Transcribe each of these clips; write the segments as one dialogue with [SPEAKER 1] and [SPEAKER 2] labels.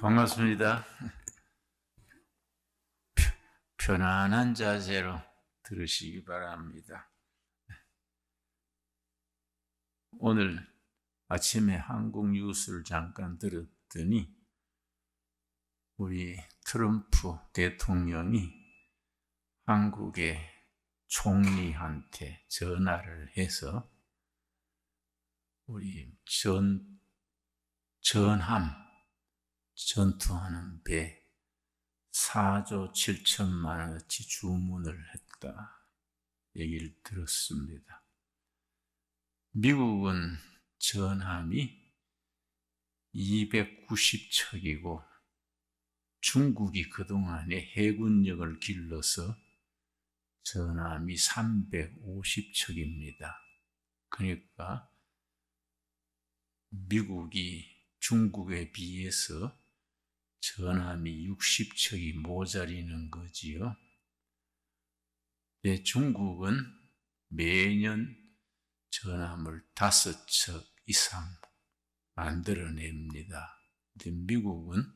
[SPEAKER 1] 반갑습니다. 편안한 자세로 들으시기 바랍니다. 오늘 아침에 한국 뉴스를 잠깐 들었더니 우리 트럼프 대통령이 한국의 총리한테 전화를 해서 우리 전투하는 배 4조 7천만 원어치 주문을 했다 얘기를 들었습니다. 미국은 전함이 290척이고 중국이 그동안에 해군력을 길러서 전함이 350척입니다. 그러니까 미국이 중국에 비해서 전함이 60척이 모자리는 거지요. 중국은 매년 전함을 5척 이상 만들어냅니다. 근데 미국은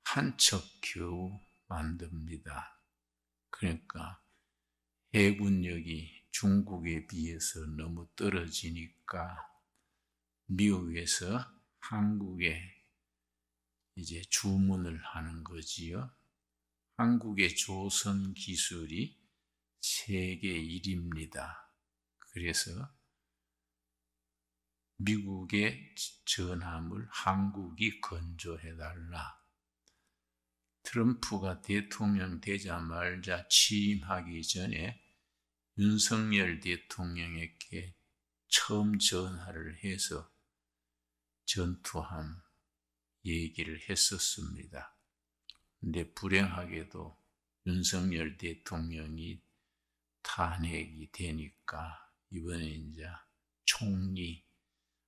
[SPEAKER 1] 한 척 겨우 만듭니다. 그러니까 해군력이 중국에 비해서 너무 떨어지니까 미국에서 한국에 이제 주문을 하는 거지요. 한국의 조선 기술이 세계 1위입니다. 그래서 미국의 전함을 한국이 건조해달라. 트럼프가 대통령 되자마자 취임하기 전에 윤석열 대통령에게 처음 전화를 해서 전투함 얘기를 했었습니다. 근데 불행하게도 윤석열 대통령이 탄핵이 되니까 이번에 이제 총리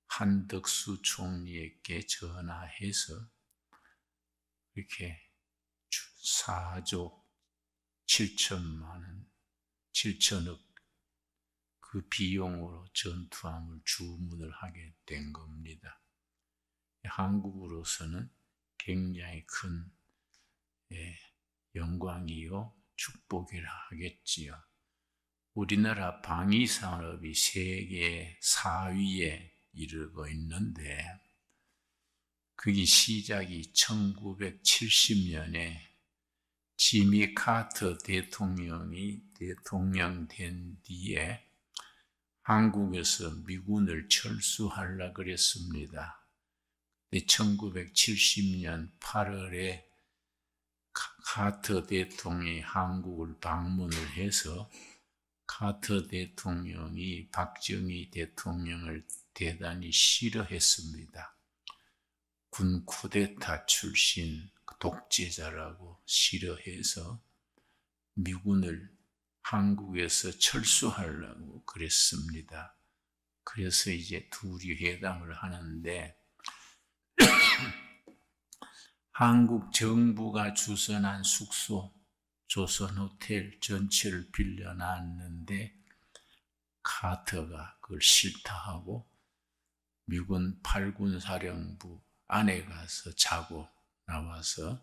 [SPEAKER 1] 한덕수 총리에게 전화해서 이렇게 4조 7천억 그 비용으로 전투함을 주문을 하게 된 겁니다. 한국으로서는 굉장히 큰 영광이요 축복이라 하겠지요. 우리나라 방위산업이 세계 4위에 이르고 있는데 그게 시작이 1970년에 지미 카터 대통령이 대통령 된 뒤에 한국에서 미군을 철수하려고 그랬습니다. 1970년 8월에 카터 대통령이 한국을 방문을 해서 카터 대통령이 박정희 대통령을 대단히 싫어했습니다. 군 쿠데타 출신 독재자라고 싫어해서 미군을 한국에서 철수하려고 그랬습니다. 그래서 이제 둘이 회담을 하는데 한국 정부가 주선한 숙소, 조선호텔 전체를 빌려놨는데 카터가 그걸 싫다하고 미군 8군 사령부 안에 가서 자고 나와서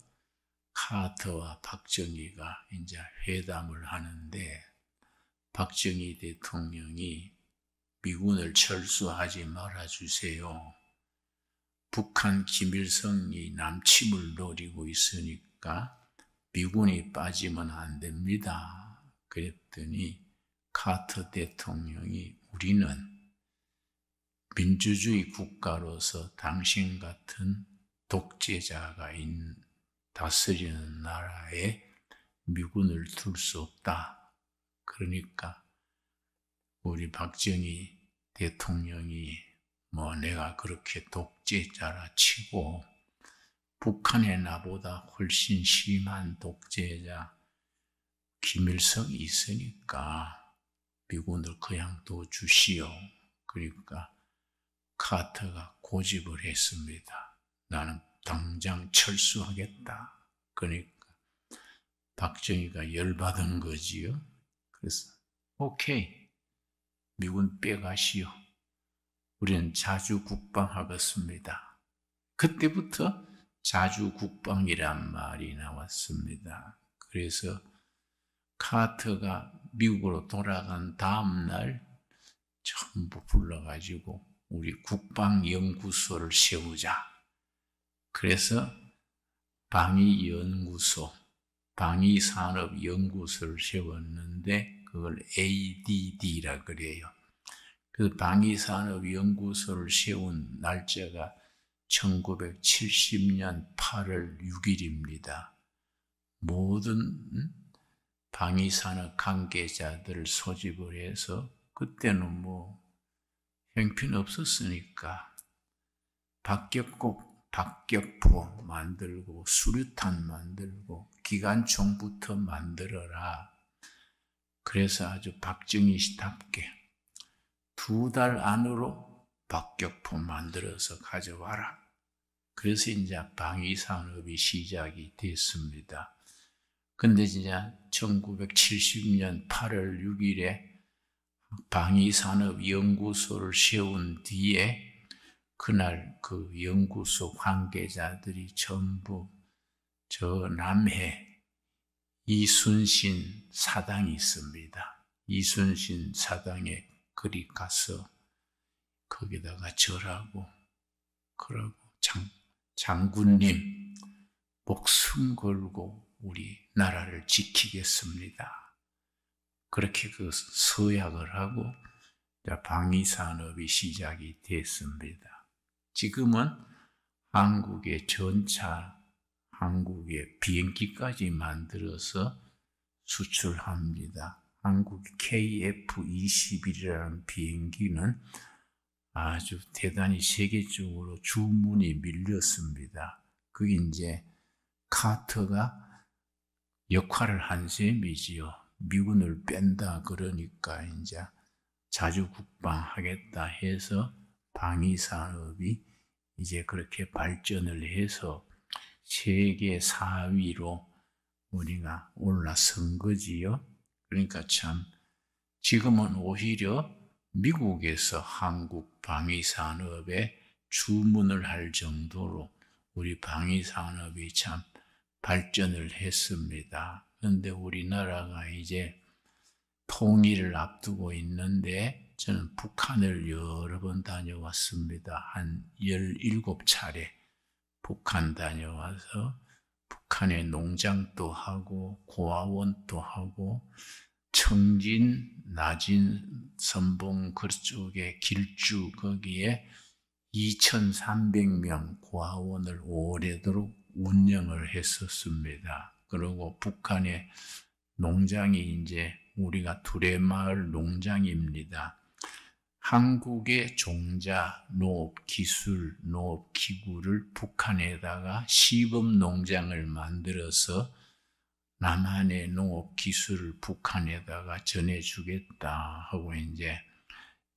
[SPEAKER 1] 카터와 박정희가 이제 회담을 하는데 박정희 대통령이 미군을 철수하지 말아주세요. 북한 김일성이 남침을 노리고 있으니까 미군이 빠지면 안 됩니다. 그랬더니 카터 대통령이 우리는 민주주의 국가로서 당신 같은 독재자가 다스리는 나라에 미군을 둘 수 없다. 그러니까 우리 박정희 대통령이 내가 그렇게 독재자라 치고 북한에 나보다 훨씬 심한 독재자 김일성이 있으니까 미군을 그냥 둬주시오. 그러니까 카터가 고집을 했습니다. 나는 당장 철수하겠다. 그러니까 박정희가 열받은 거지요. 그래서 오케이, 미군 빼가시오. 우리는 자주 국방하겠습니다. 그때부터 자주국방이란 말이 나왔습니다. 그래서 카터가 미국으로 돌아간 다음 날 전부 불러가지고 우리 국방연구소를 세우자. 그래서 방위산업연구소를 세웠는데 그걸 ADD라 그래요. 그 방위산업연구소를 세운 날짜가 1970년 8월 6일입니다. 모든 방위산업 관계자들을 소집을 해서 그때는 형편 없었으니까 박격포 만들고 수류탄 만들고 기관총부터 만들어라. 그래서 아주 박정희 씨답게 2달 안으로 박격포 만들어서 가져와라. 그래서 이제 방위산업이 시작이 됐습니다. 근데 진짜 1970년 8월 6일에 방위산업연구소를 세운 뒤에 그날 그 연구소 관계자들이 전부 저 남해 이순신 사당이 있습니다. 이순신 사당에 그리 가서 거기다가 절하고 그러고 장군님 목숨 걸고 우리 나라를 지키겠습니다. 그렇게 그 서약을 하고 방위산업이 시작이 됐습니다. 지금은 한국의 전차, 한국의 비행기까지 만들어서 수출합니다. 한국 KF-21이라는 비행기는 아주 대단히 세계적으로 주문이 밀렸습니다. 그게 이제 카터가 역할을 한 셈이지요. 미군을 뺀다 그러니까 이제 자주국방하겠다 해서 방위산업이 이제 그렇게 발전을 해서 세계 4위로 우리가 올라선 거지요. 그러니까 참 지금은 오히려 미국에서 한국 방위산업에 주문을 할 정도로 우리 방위산업이 참 발전을 했습니다. 그런데 우리나라가 이제 통일을 앞두고 있는데 저는 북한을 여러 번 다녀왔습니다. 한 17차례 북한 다녀와서 북한의 농장도 하고 고아원도 하고 청진, 나진, 선봉 그쪽에 길주 거기에 2,300명 고아원을 오래도록 운영을 했었습니다. 그리고 북한의 농장이 이제 우리가 두레마을 농장입니다. 한국의 종자, 농업기술, 농업기구를 북한에다가 시범농장을 만들어서 남한의 농업기술을 북한에다가 전해주겠다 하고 이제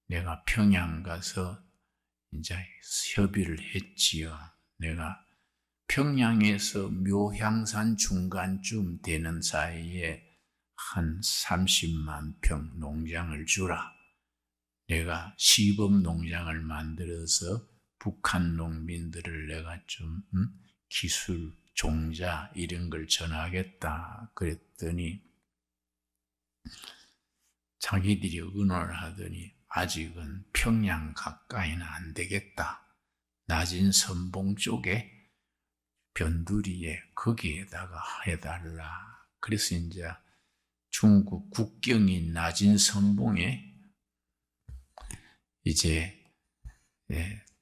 [SPEAKER 1] 내가 평양 가서 이제 협의를 했지요. 내가 평양에서 묘향산 중간쯤 되는 사이에 한 30만 평 농장을 주라. 내가 시범 농장을 만들어서 북한 농민들을 내가 좀 기술, 종자 이런 걸 전하겠다 그랬더니 자기들이 의논을 하더니 아직은 평양 가까이는 안 되겠다. 낮은 선봉 쪽에 변두리에 거기에다가 해달라. 그래서 이제 중국 국경인 낮은 선봉에 이제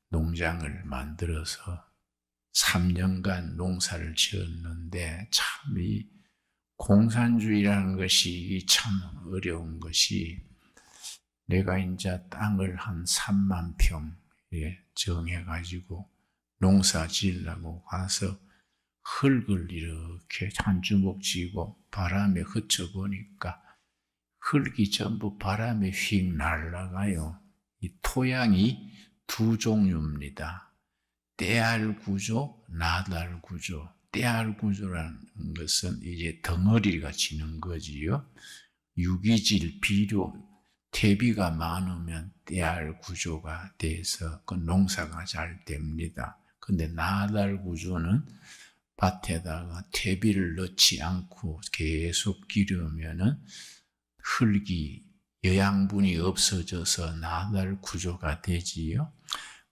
[SPEAKER 1] 농장을 만들어서 3년간 농사를 지었는데 참 이 공산주의라는 것이 참 어려운 것이 내가 이제 땅을 한 3만 평에 정해가지고 농사 지으려고 가서 흙을 이렇게 한 주먹 쥐고 바람에 흩어보니까 흙이 전부 바람에 휙 날아가요. 이 토양이 두 종류입니다. 떼알 구조, 나달 구조. 떼알 구조라는 것은 이제 덩어리가 지는 거지요. 유기질, 비료, 퇴비가 많으면 떼알 구조가 돼서 그 농사가 잘 됩니다. 근데 나달 구조는 밭에다가 퇴비를 넣지 않고 계속 기르면은 흙이 영양분이 없어져서 나달 구조가 되지요.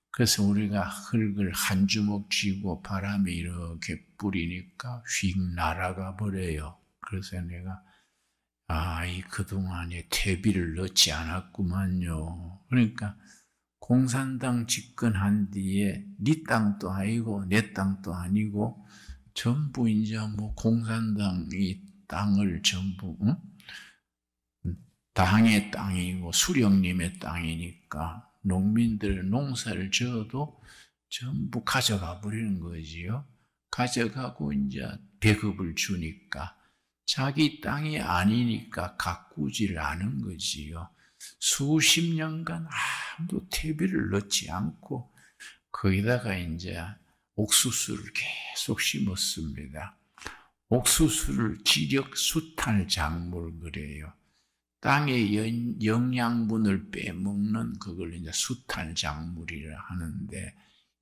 [SPEAKER 1] 그래서 우리가 흙을 한 주먹 쥐고 바람이 이렇게 뿌리니까 휙 날아가 버려요. 그래서 내가 이 그동안에 퇴비를 넣지 않았구만요. 그러니까 공산당 집권한 뒤에 네 땅도 아니고 내 땅도 아니고 전부 이제 뭐 공산당이 땅을 전부 당의 땅이고 수령님의 땅이니까 농민들 농사를 지어도 전부 가져가 버리는 거지요. 가져가고 이제 배급을 주니까 자기 땅이 아니니까 가꾸지를 않은 거지요. 수십 년간 아무도 퇴비를 넣지 않고 거기다가 이제 옥수수를 계속 심었습니다. 옥수수를 지력 수탈 작물 그래요. 땅의 영양분을 빼먹는 그걸 이제 수탈 작물이라 하는데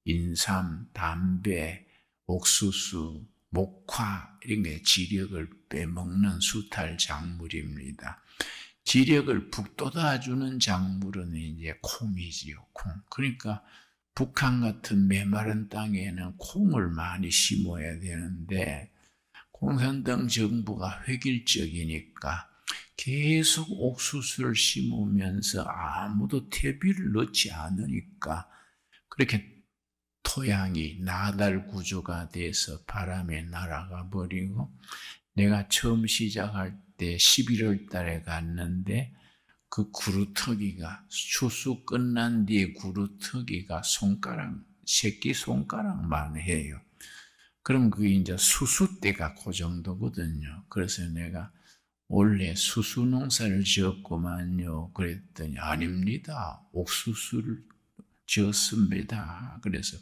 [SPEAKER 1] 인삼, 담배, 옥수수, 목화 이런 게 지력을 빼먹는 수탈 작물입니다. 지력을 북돋아주는 작물은 이제 콩이지요, 콩. 그러니까 북한 같은 메마른 땅에는 콩을 많이 심어야 되는데 공산당 정부가 획일적이니까 계속 옥수수를 심으면서 아무도 퇴비를 넣지 않으니까 그렇게 토양이 나달 구조가 돼서 바람에 날아가 버리고 내가 처음 시작할 때 11월 달에 갔는데 그 구루터기가 추수 끝난 뒤에 구루터기가 새끼 손가락만 해요. 그럼 그게 이제 수수 때가 그 정도거든요. 그래서 내가 원래 수수 농사를 지었구만요. 그랬더니 아닙니다. 옥수수를 지었습니다. 그래서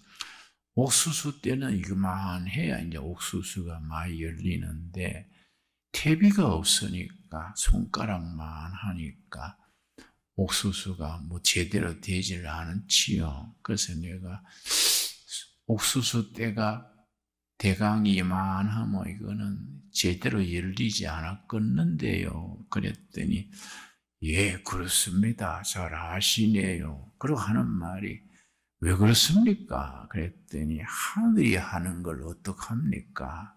[SPEAKER 1] 옥수수 때는 이거만 해야 이제 옥수수가 많이 열리는데 퇴비가 없으니까 손가락만 하니까 옥수수가 뭐 제대로 되질 않지요. 그래서 내가 옥수수 때가 대강이만 하면 이거는 제대로 열리지 않았겠는데요. 그랬더니 예, 그렇습니다. 잘 아시네요. 그러고 하는 말이 왜 그렇습니까? 그랬더니 하늘이 하는 걸 어떡합니까?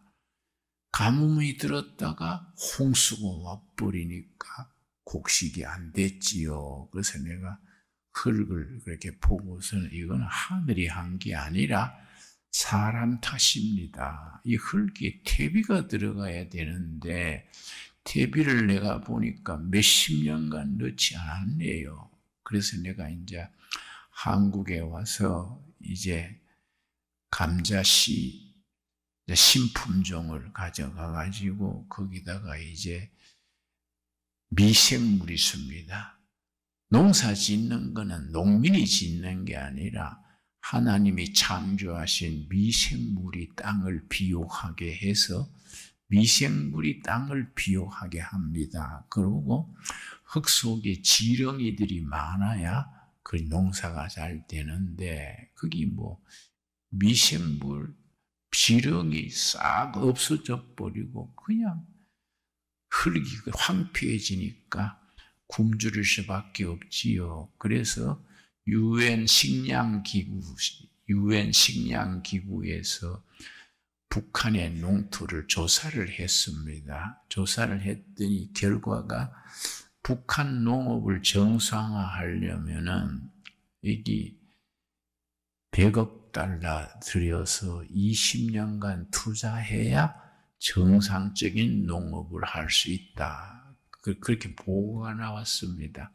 [SPEAKER 1] 가뭄이 들었다가 홍수가 와버리니까 곡식이 안 됐지요. 그래서 내가 흙을 그렇게 보고서는 이건 하늘이 한 게 아니라 사람 탓입니다. 이 흙에 퇴비가 들어가야 되는데 퇴비를 내가 보니까 몇십 년간 넣지 않았네요. 그래서 내가 이제 한국에 와서 이제 감자씨 신품종을 가져가 가지고 거기다가 이제 미생물이 있습니다. 농사 짓는 거는 농민이 짓는 게 아니라 하나님이 창조하신 미생물이 땅을 비옥하게 해서 미생물이 땅을 비옥하게 합니다. 그리고 흙 속에 지렁이들이 많아야 그 농사가 잘 되는데 거기 뭐 미생물 지렁이 싹 없어져 버리고 그냥 흙이 황폐해지니까 굶주릴 수밖에 없지요. 그래서 유엔 식량기구에서 북한의 농토를 조사를 했습니다. 조사를 했더니 결과가 북한 농업을 정상화하려면은 이게 100억 달러 들여서 20년간 투자해야 정상적인 농업을 할 수 있다. 그렇게 보고가 나왔습니다.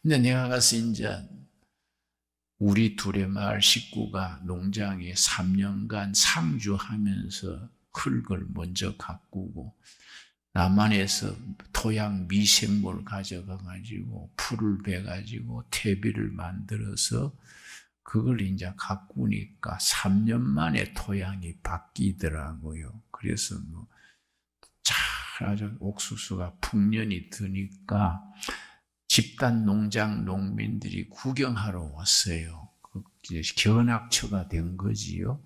[SPEAKER 1] 근데 내가 가서 이제 우리 둘의 마을 식구가 농장에 3년간 상주하면서 흙을 먼저 가꾸고 남한에서 토양 미생물 가져가가지고 풀을 베가지고 퇴비를 만들어서 그걸 이제 가꾸니까 3년 만에 토양이 바뀌더라고요. 그래서 뭐 아주 옥수수가 풍년이 드니까 집단 농장 농민들이 구경하러 왔어요. 견학처가 된 거지요.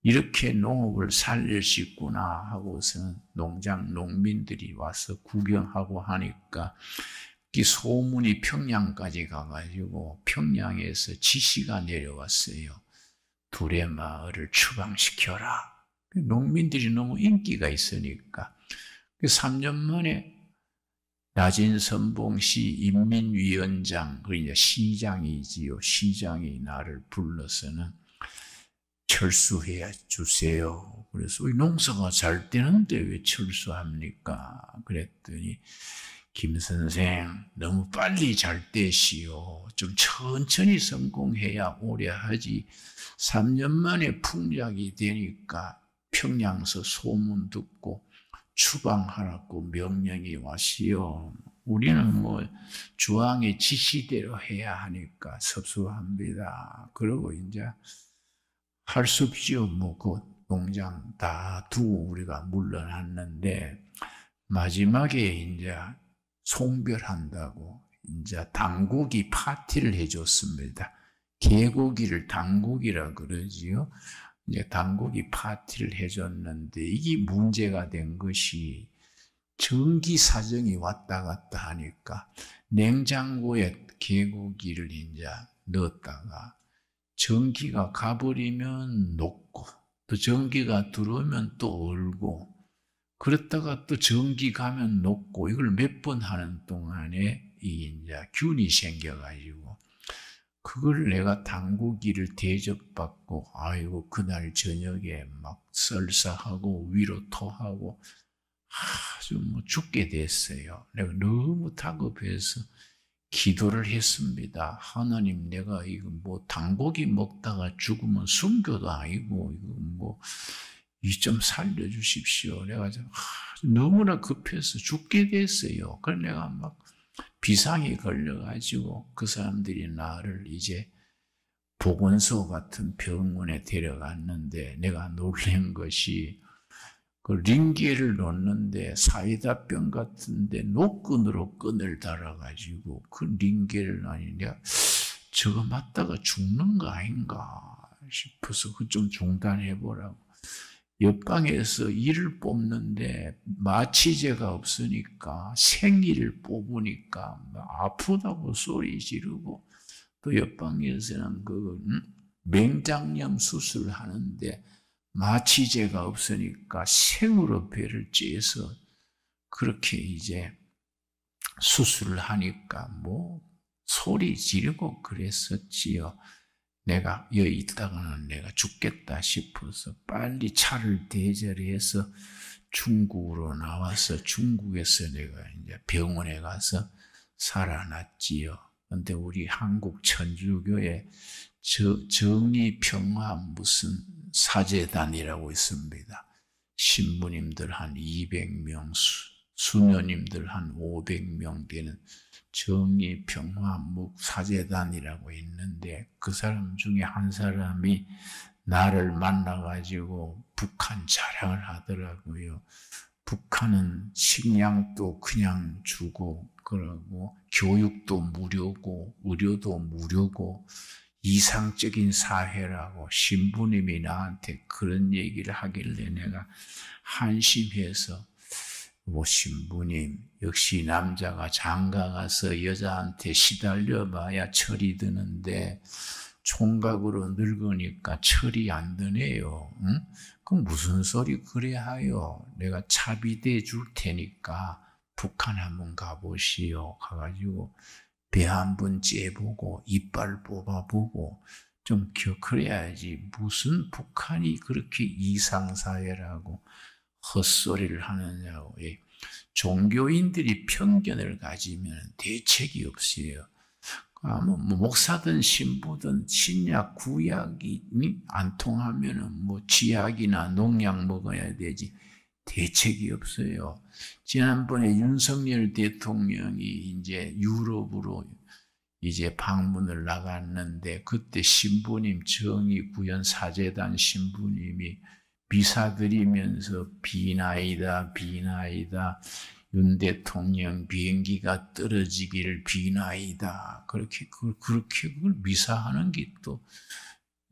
[SPEAKER 1] 이렇게 농업을 살릴 수 있구나 하고서는 농민들이 와서 구경하고 하니까 이 소문이 평양까지 가가지고 평양에서 지시가 내려왔어요. 둘의 마을을 추방시켜라. 농민들이 너무 인기가 있으니까 3년 만에 나진선봉시 인민위원장, 그러니까 시장이지요. 시장이 나를 불러서는 철수해 주세요. 그래서 농사가 잘 되는데 왜 철수합니까? 그랬더니 김 선생 너무 빨리 잘 되시오. 좀 천천히 성공해야 오래 하지. 3년 만에 풍작이 되니까 평양서 소문 듣고 추방하라고 명령이 왔시오. 우리는 뭐 주왕의 지시대로 해야 하니까 섭섭합니다. 그러고 이제 할 수 없지요. 뭐 그 농장 다 두고 우리가 물러났는데 마지막에 이제 송별한다고 이제 당고기 파티를 해줬습니다. 개고기를 당고기라 그러지요. 이제 당고기 파티를 해줬는데 이게 문제가 된 것이 전기 사정이 왔다 갔다 하니까 냉장고에 개고기를 이제 넣었다가 전기가 가버리면 녹고 또 전기가 들어오면 또 얼고 그랬다가 또 전기 가면 녹고 이걸 몇 번 하는 동안에 이제 균이 생겨가지고 그걸 내가 당고기를 대접받고 아이고 그날 저녁에 막 설사하고 위로 토하고 아주 뭐 죽게 됐어요. 내가 너무 다급해서 기도를 했습니다. 하나님, 내가 이거 뭐 당고기 먹다가 죽으면 순교도 아니고 이거 뭐 이 좀 살려주십시오. 내가 너무나 급해서 죽게 됐어요. 그래서 내가 막 비상이 걸려가지고 그 사람들이 나를 이제 보건소 같은 병원에 데려갔는데 내가 놀란 것이 그 링겔을 놓는데 사이다병 같은데 노끈으로 끈을 달아가지고 그 링겔을 내가 저거 맞다가 죽는 거 아닌가 싶어서 그 좀 중단해보라고. 옆방에서 이를 뽑는데 마취제가 없으니까 생이를 뽑으니까 아프다고 소리 지르고 또 옆방에서는 맹장염 수술을 하는데 마취제가 없으니까 생으로 배를 째서 그렇게 이제 수술을 하니까 뭐 소리 지르고 그랬었지요. 내가 여기 있다가는 내가 죽겠다 싶어서 빨리 차를 대절해서 중국으로 나와서 중국에서 내가 이제 병원에 가서 살아났지요. 근데 우리 한국 천주교에 정의평화 무슨 사제단이라고 있습니다. 신부님들 한 200명, 수녀님들 한 500명 되는 정의평화묵사제단이라고 있는데 그 사람 중에 한 사람이 나를 만나가지고 북한 자랑을 하더라고요. 북한은 식량도 그냥 주고 그러고 교육도 무료고 의료도 무료고 이상적인 사회라고 신부님이 나한테 그런 얘기를 하길래 내가 한심해서 신부님, 역시 남자가 장가 가서 여자한테 시달려봐야 철이 드는데 총각으로 늙으니까 철이 안 드네요. 응? 그럼 무슨 소리 그래 하여? 내가 차비대 줄 테니까 북한 한번 가보시오. 가가지고 배 한번 째보고 이빨 뽑아보고 좀 그래야지. 무슨 북한이 그렇게 이상사회라고 헛소리를 하느냐고. 종교인들이 편견을 가지면 대책이 없어요. 목사든 신부든 신약, 구약이 안 통하면 쥐약이나 농약 먹어야 되지. 대책이 없어요. 지난번에 윤석열 대통령이 이제 유럽으로 이제 방문을 나갔는데 그때 신부님 정의구현 사제단 신부님이 미사 드리면서 비나이다 윤 대통령 비행기가 떨어지기를 비나이다. 그렇게 그걸 미사하는 게 또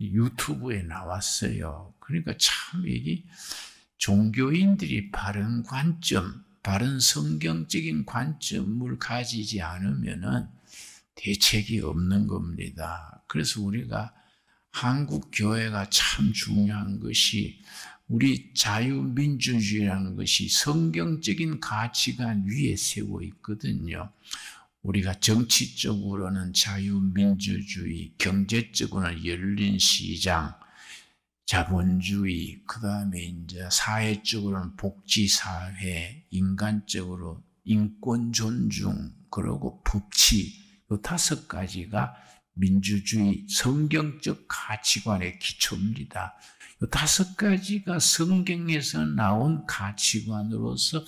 [SPEAKER 1] 유튜브에 나왔어요. 그러니까 참 이게 종교인들이 바른 관점, 바른 성경적인 관점을 가지지 않으면은 대책이 없는 겁니다. 그래서 우리가 한국 교회가 참 중요한 것이 우리 자유민주주의라는 것이 성경적인 가치관 위에 세워 있거든요. 우리가 정치적으로는 자유민주주의, 경제적으로는 열린 시장, 자본주의, 그 다음에 이제 사회적으로는 복지사회, 인간적으로 인권 존중, 그리고 법치, 이 5가지가 민주주의, 성경적 가치관의 기초입니다. 이 5가지가 성경에서 나온 가치관으로서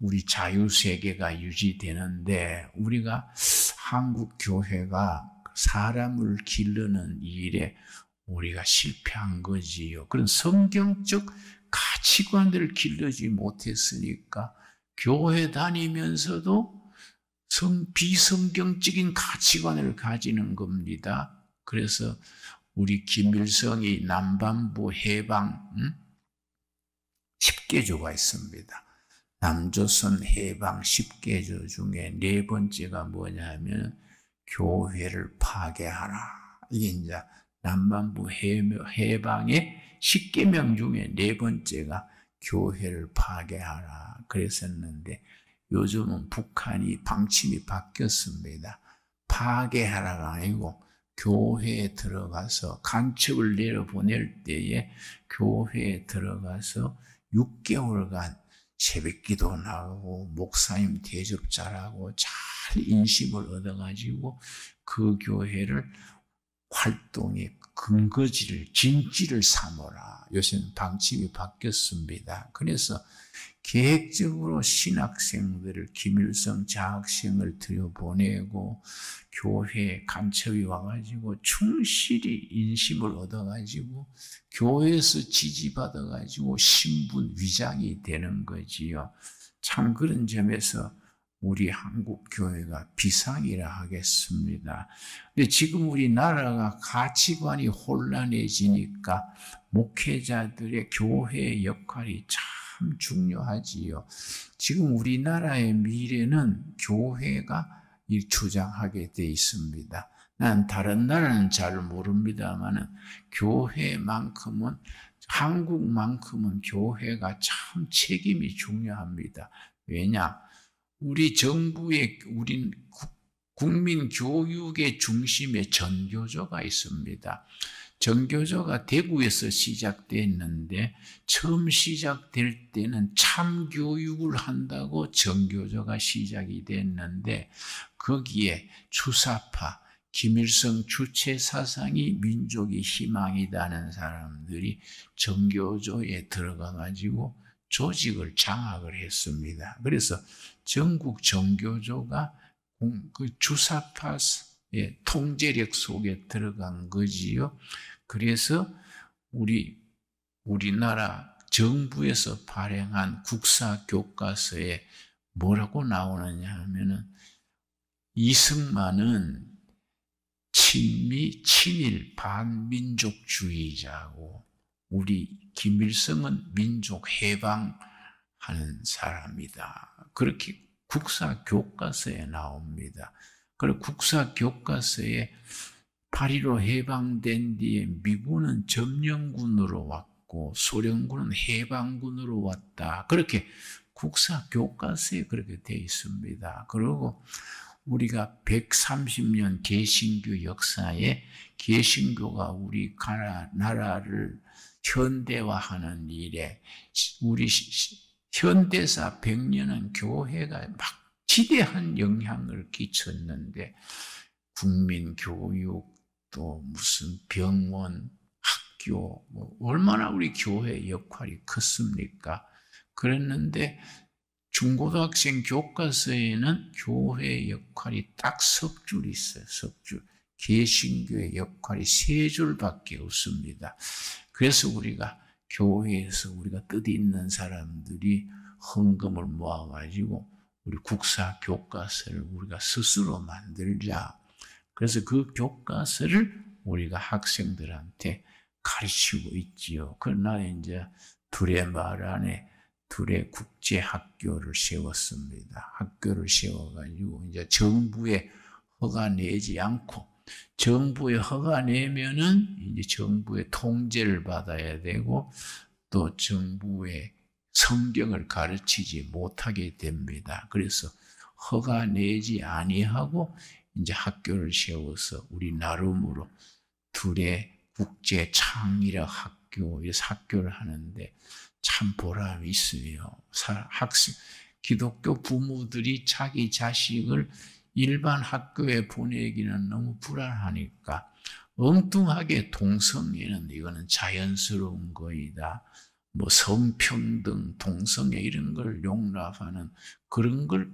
[SPEAKER 1] 우리 자유세계가 유지되는데 우리가 한국 교회가 사람을 기르는 일에 우리가 실패한 거지요. 그런 성경적 가치관들을 길러지 못했으니까 교회 다니면서도 비성경적인 가치관을 가지는 겁니다. 그래서 우리 김일성이 남반부 해방 10개조가 있습니다. 남조선 해방 10개조 중에 4번째가 뭐냐면 교회를 파괴하라. 이게 이제 남반부 해방의 10계명 중에 4번째가 교회를 파괴하라 그랬었는데 요즘은 북한이 방침이 바뀌었습니다. 파괴하라가 아니고 교회에 들어가서 간첩을 내려보낼 때에 교회에 들어가서 6개월간 새벽기도 나가고 목사님 대접 잘하고 잘 인심을 얻어가지고 그 교회를 활동의 근거지를 진지를 삼어라. 요새는 방침이 바뀌었습니다. 그래서 계획적으로 신학생들을 김일성 장학생을 들여보내고 교회에 간첩이 와가지고 충실히 인심을 얻어가지고 교회에서 지지받아가지고 신분 위장이 되는 거지요. 참 그런 점에서 우리 한국 교회가 비상이라 하겠습니다. 근데 지금 우리나라가 가치관이 혼란해지니까 목회자들의 교회의 역할이 참 중요하지요. 지금 우리나라의 미래는 교회가 주장하게 돼 있습니다. 난 다른 나라는 잘 모릅니다만은 교회만큼은 한국만큼은 교회가 참 책임이 중요합니다. 왜냐? 우리 정부의 우리 국민 교육의 중심에 전교조가 있습니다. 전교조가 대구에서 시작됐는데 처음 시작될 때는 참교육을 한다고 전교조가 시작이 됐는데 거기에 주사파, 김일성 주체 사상이 민족의 희망이라는 사람들이 전교조에 들어가가지고 조직을 장악을 했습니다. 그래서 전국 전교조가 그 주사파의 통제력 속에 들어간 거지요. 그래서 우리나라 정부에서 발행한 국사 교과서에 뭐라고 나오느냐 하면은 이승만은 친일 반민족주의자고 우리 김일성은 민족 해방하는 사람이다. 그렇게 국사 교과서에 나옵니다. 그리고 국사 교과서에 8.15 해방된 뒤에 미군은 점령군으로 왔고 소련군은 해방군으로 왔다. 그렇게 국사 교과서에 그렇게 되어 있습니다. 그리고 우리가 130년 개신교 역사에 개신교가 우리 나라를 현대화하는 일에 우리 현대사 100년은 교회가 막 지대한 영향을 끼쳤는데 국민교육 또 무슨 병원, 학교 얼마나 우리 교회의 역할이 컸습니까? 그랬는데 중고등학생 교과서에는 교회의 역할이 딱 석 줄 있어요. 석 줄. 개신교의 역할이 3줄밖에 없습니다. 그래서 우리가 교회에서 우리가 뜻 있는 사람들이 헌금을 모아가지고 우리 국사 교과서를 우리가 스스로 만들자. 그래서 그 교과서를 우리가 학생들한테 가르치고 있지요. 그러나 이제 둘의 말 안에 둘의 국제 학교를 세웠습니다. 학교를 세워가지고 이제 정부에 허가 내지 않고, 정부에 허가 내면은 이제 정부의 통제를 받아야 되고 또 정부의 성경을 가르치지 못하게 됩니다. 그래서 허가 내지 아니하고 이제 학교를 세워서 우리 나름으로 둘의 국제 창의력 학교에서 학교를 하는데 참 보람이 있어요. 기독교 부모들이 자기 자식을 일반 학교에 보내기는 너무 불안하니까 엉뚱하게 동성애는 이거는 자연스러운 거이다. 뭐 성평등, 동성애 이런 걸 용납하는 그런 걸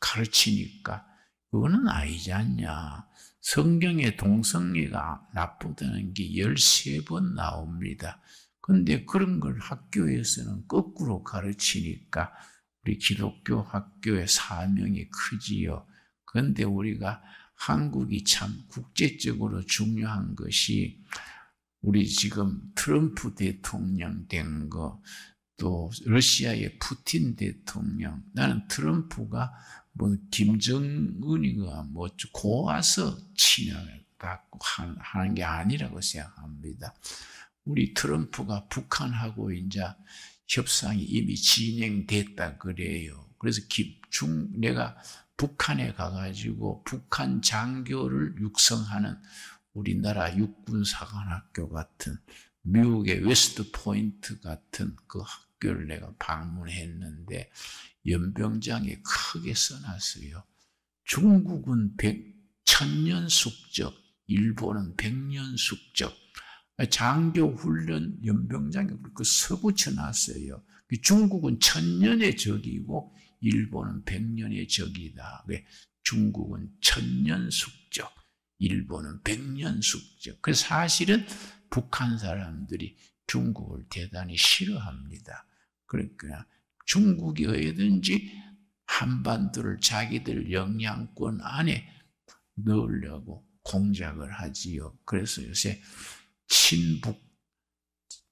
[SPEAKER 1] 가르치니까 그거는 아니지 않냐. 성경에 동성애가 나쁘다는 게 13번 나옵니다. 그런데 그런 걸 학교에서는 거꾸로 가르치니까 우리 기독교 학교의 사명이 크지요. 그런데 우리가 한국이 참 국제적으로 중요한 것이 우리 지금 트럼프 대통령 된 거, 또 러시아의 푸틴 대통령, 나는 트럼프가 뭐 김정은이가 뭐 고와서 친하다고 하는 게 아니라고 생각합니다. 우리 트럼프가 북한하고 이제 협상이 이미 진행됐다 그래요. 그래서 내가 북한에 가가지고 북한 장교를 육성하는 우리나라 육군사관학교 같은 미국의 웨스트 포인트 같은 그 학교를 내가 방문했는데 연병장에 크게 써놨어요. 중국은 1000년 숙적, 일본은 100년 숙적. 장교 훈련 연병장에 그렇게 써붙여놨어요. 중국은 1000년의 적이고 일본은 100년의 적이다. 중국은 1000년 숙적, 일본은 100년 숙적. 그래서 사실은 북한 사람들이 중국을 대단히 싫어합니다. 그러니까 중국이 어디든지 한반도를 자기들 영향권 안에 넣으려고 공작을 하지요. 그래서 요새 친북,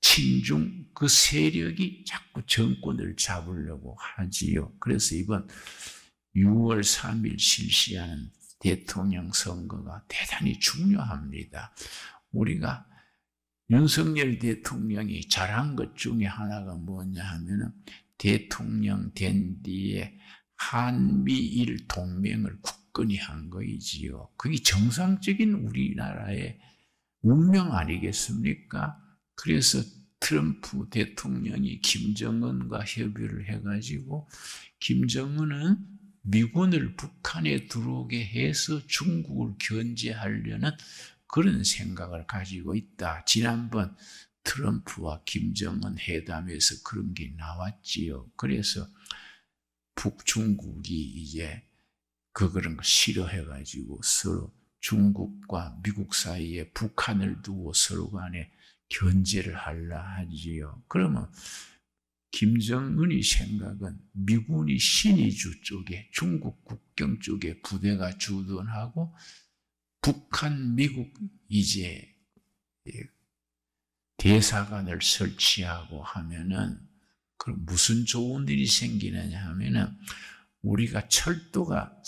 [SPEAKER 1] 친중 그 세력이 자꾸 정권을 잡으려고 하지요. 그래서 이번 6월 3일 실시하는 대통령 선거가 대단히 중요합니다. 우리가 윤석열 대통령이 잘한 것 중에 하나가 뭐냐 하면은 대통령 된 뒤에 한미일 동맹을 굳건히 한 거이지요. 그게 정상적인 우리나라의 운명 아니겠습니까? 그래서 트럼프 대통령이 김정은과 협의를 해가지고 김정은은 미군을 북한에 들어오게 해서 중국을 견제하려는 그런 생각을 가지고 있다. 지난번 트럼프와 김정은 회담에서 그런 게 나왔지요. 그래서 북중국이 이제 그런 거 싫어해가지고 서로 중국과 미국 사이에 북한을 두고 서로 간에 견제를 하려 하지요. 그러면 김정은이 생각은 미군이 신의주 쪽에 중국 국경 쪽에 부대가 주둔하고 북한, 미국 이제 대사관을 설치하고 하면은 그럼 무슨 좋은 일이 생기느냐 하면은 우리가 철도가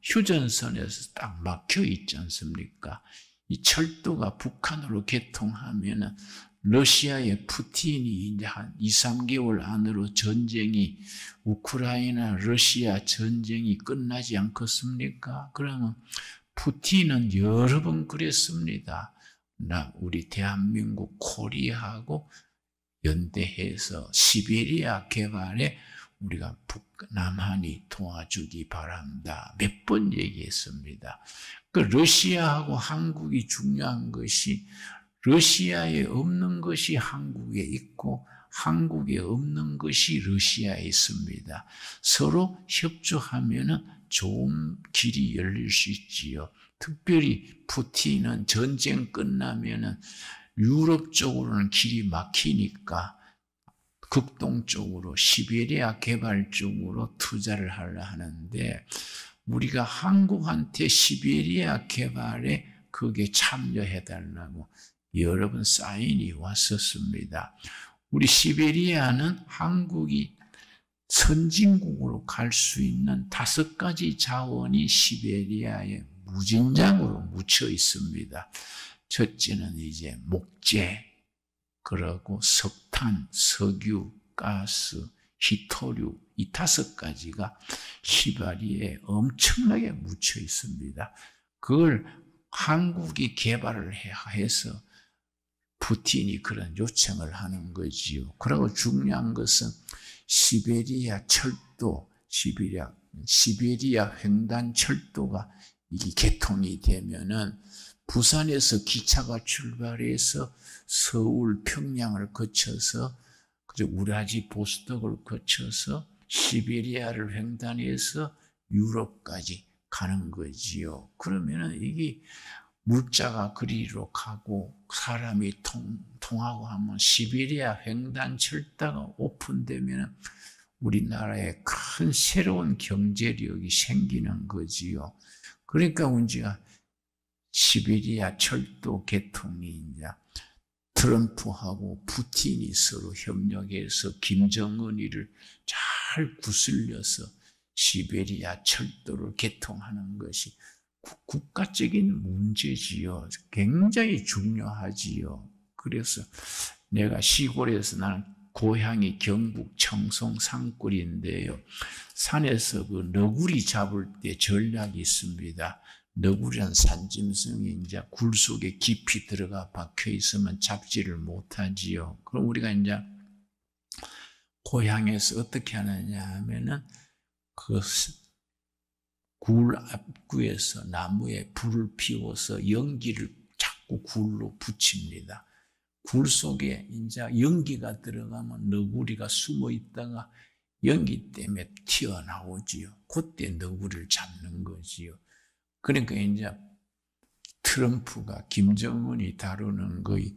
[SPEAKER 1] 휴전선에서 딱 막혀 있지 않습니까? 이 철도가 북한으로 개통하면은 러시아의 푸틴이 이제 한 2, 3개월 안으로 전쟁이 우크라이나 러시아 전쟁이 끝나지 않겠습니까? 그러면 푸틴은 여러 번 그랬습니다. 우리 대한민국 코리아하고 연대해서 시베리아 개발에 우리가 남한이 도와주기 바란다. 몇 번 얘기했습니다. 그 러시아하고 한국이 중요한 것이 러시아에 없는 것이 한국에 있고 한국에 없는 것이 러시아에 있습니다. 서로 협조하면 좋은 길이 열릴 수 있지요. 특별히 푸틴은 전쟁 끝나면 유럽 쪽으로는 길이 막히니까 극동 쪽으로 시베리아 개발 쪽으로 투자를 하려 하는데 우리가 한국한테 시베리아 개발에 그게 참여해달라고 여러 번 사인이 왔었습니다. 우리 시베리아는 한국이 선진국으로 갈 수 있는 5가지 자원이 시베리아에 무진장으로 묻혀 있습니다. 첫째는 이제 목재, 그리고 석탄, 석유, 가스, 히토류, 이 5가지가 시베리아에 엄청나게 묻혀 있습니다. 그걸 한국이 개발을 해서 푸틴이 그런 요청을 하는 거지요. 그리고 중요한 것은 시베리아 철도, 시베리아 횡단 철도가 이게 개통이 되면은 부산에서 기차가 출발해서 서울, 평양을 거쳐서 우라지 보스톡을 거쳐서 시베리아를 횡단해서 유럽까지 가는 거지요. 그러면은 이게 물자가 그리로 가고 사람이 통하고 하면 시베리아 횡단 철도가 오픈되면 우리나라에 큰 새로운 경제력이 생기는 거지요. 그러니까 문제가 시베리아 철도 개통이 이제 트럼프하고 푸틴이 서로 협력해서 김정은이를 잘 구슬려서 시베리아 철도를 개통하는 것이 국가적인 문제지요. 굉장히 중요하지요. 그래서 내가 시골에서 나는 고향이 경북 청송 산골인데요. 산에서 그 너구리 잡을 때 전략이 있습니다. 너구리란 산짐승이 이제 굴 속에 깊이 들어가 박혀 있으면 잡지를 못하지요. 그럼 우리가 이제 고향에서 어떻게 하느냐 하면은 그 굴 앞구에서 나무에 불을 피워서 연기를 자꾸 굴로 붙입니다. 굴 속에 이제 연기가 들어가면 너구리가 숨어 있다가 연기 때문에 튀어나오지요. 그때 너구리를 잡는 거지요. 그러니까 이제 트럼프가 김정은이 다루는 거의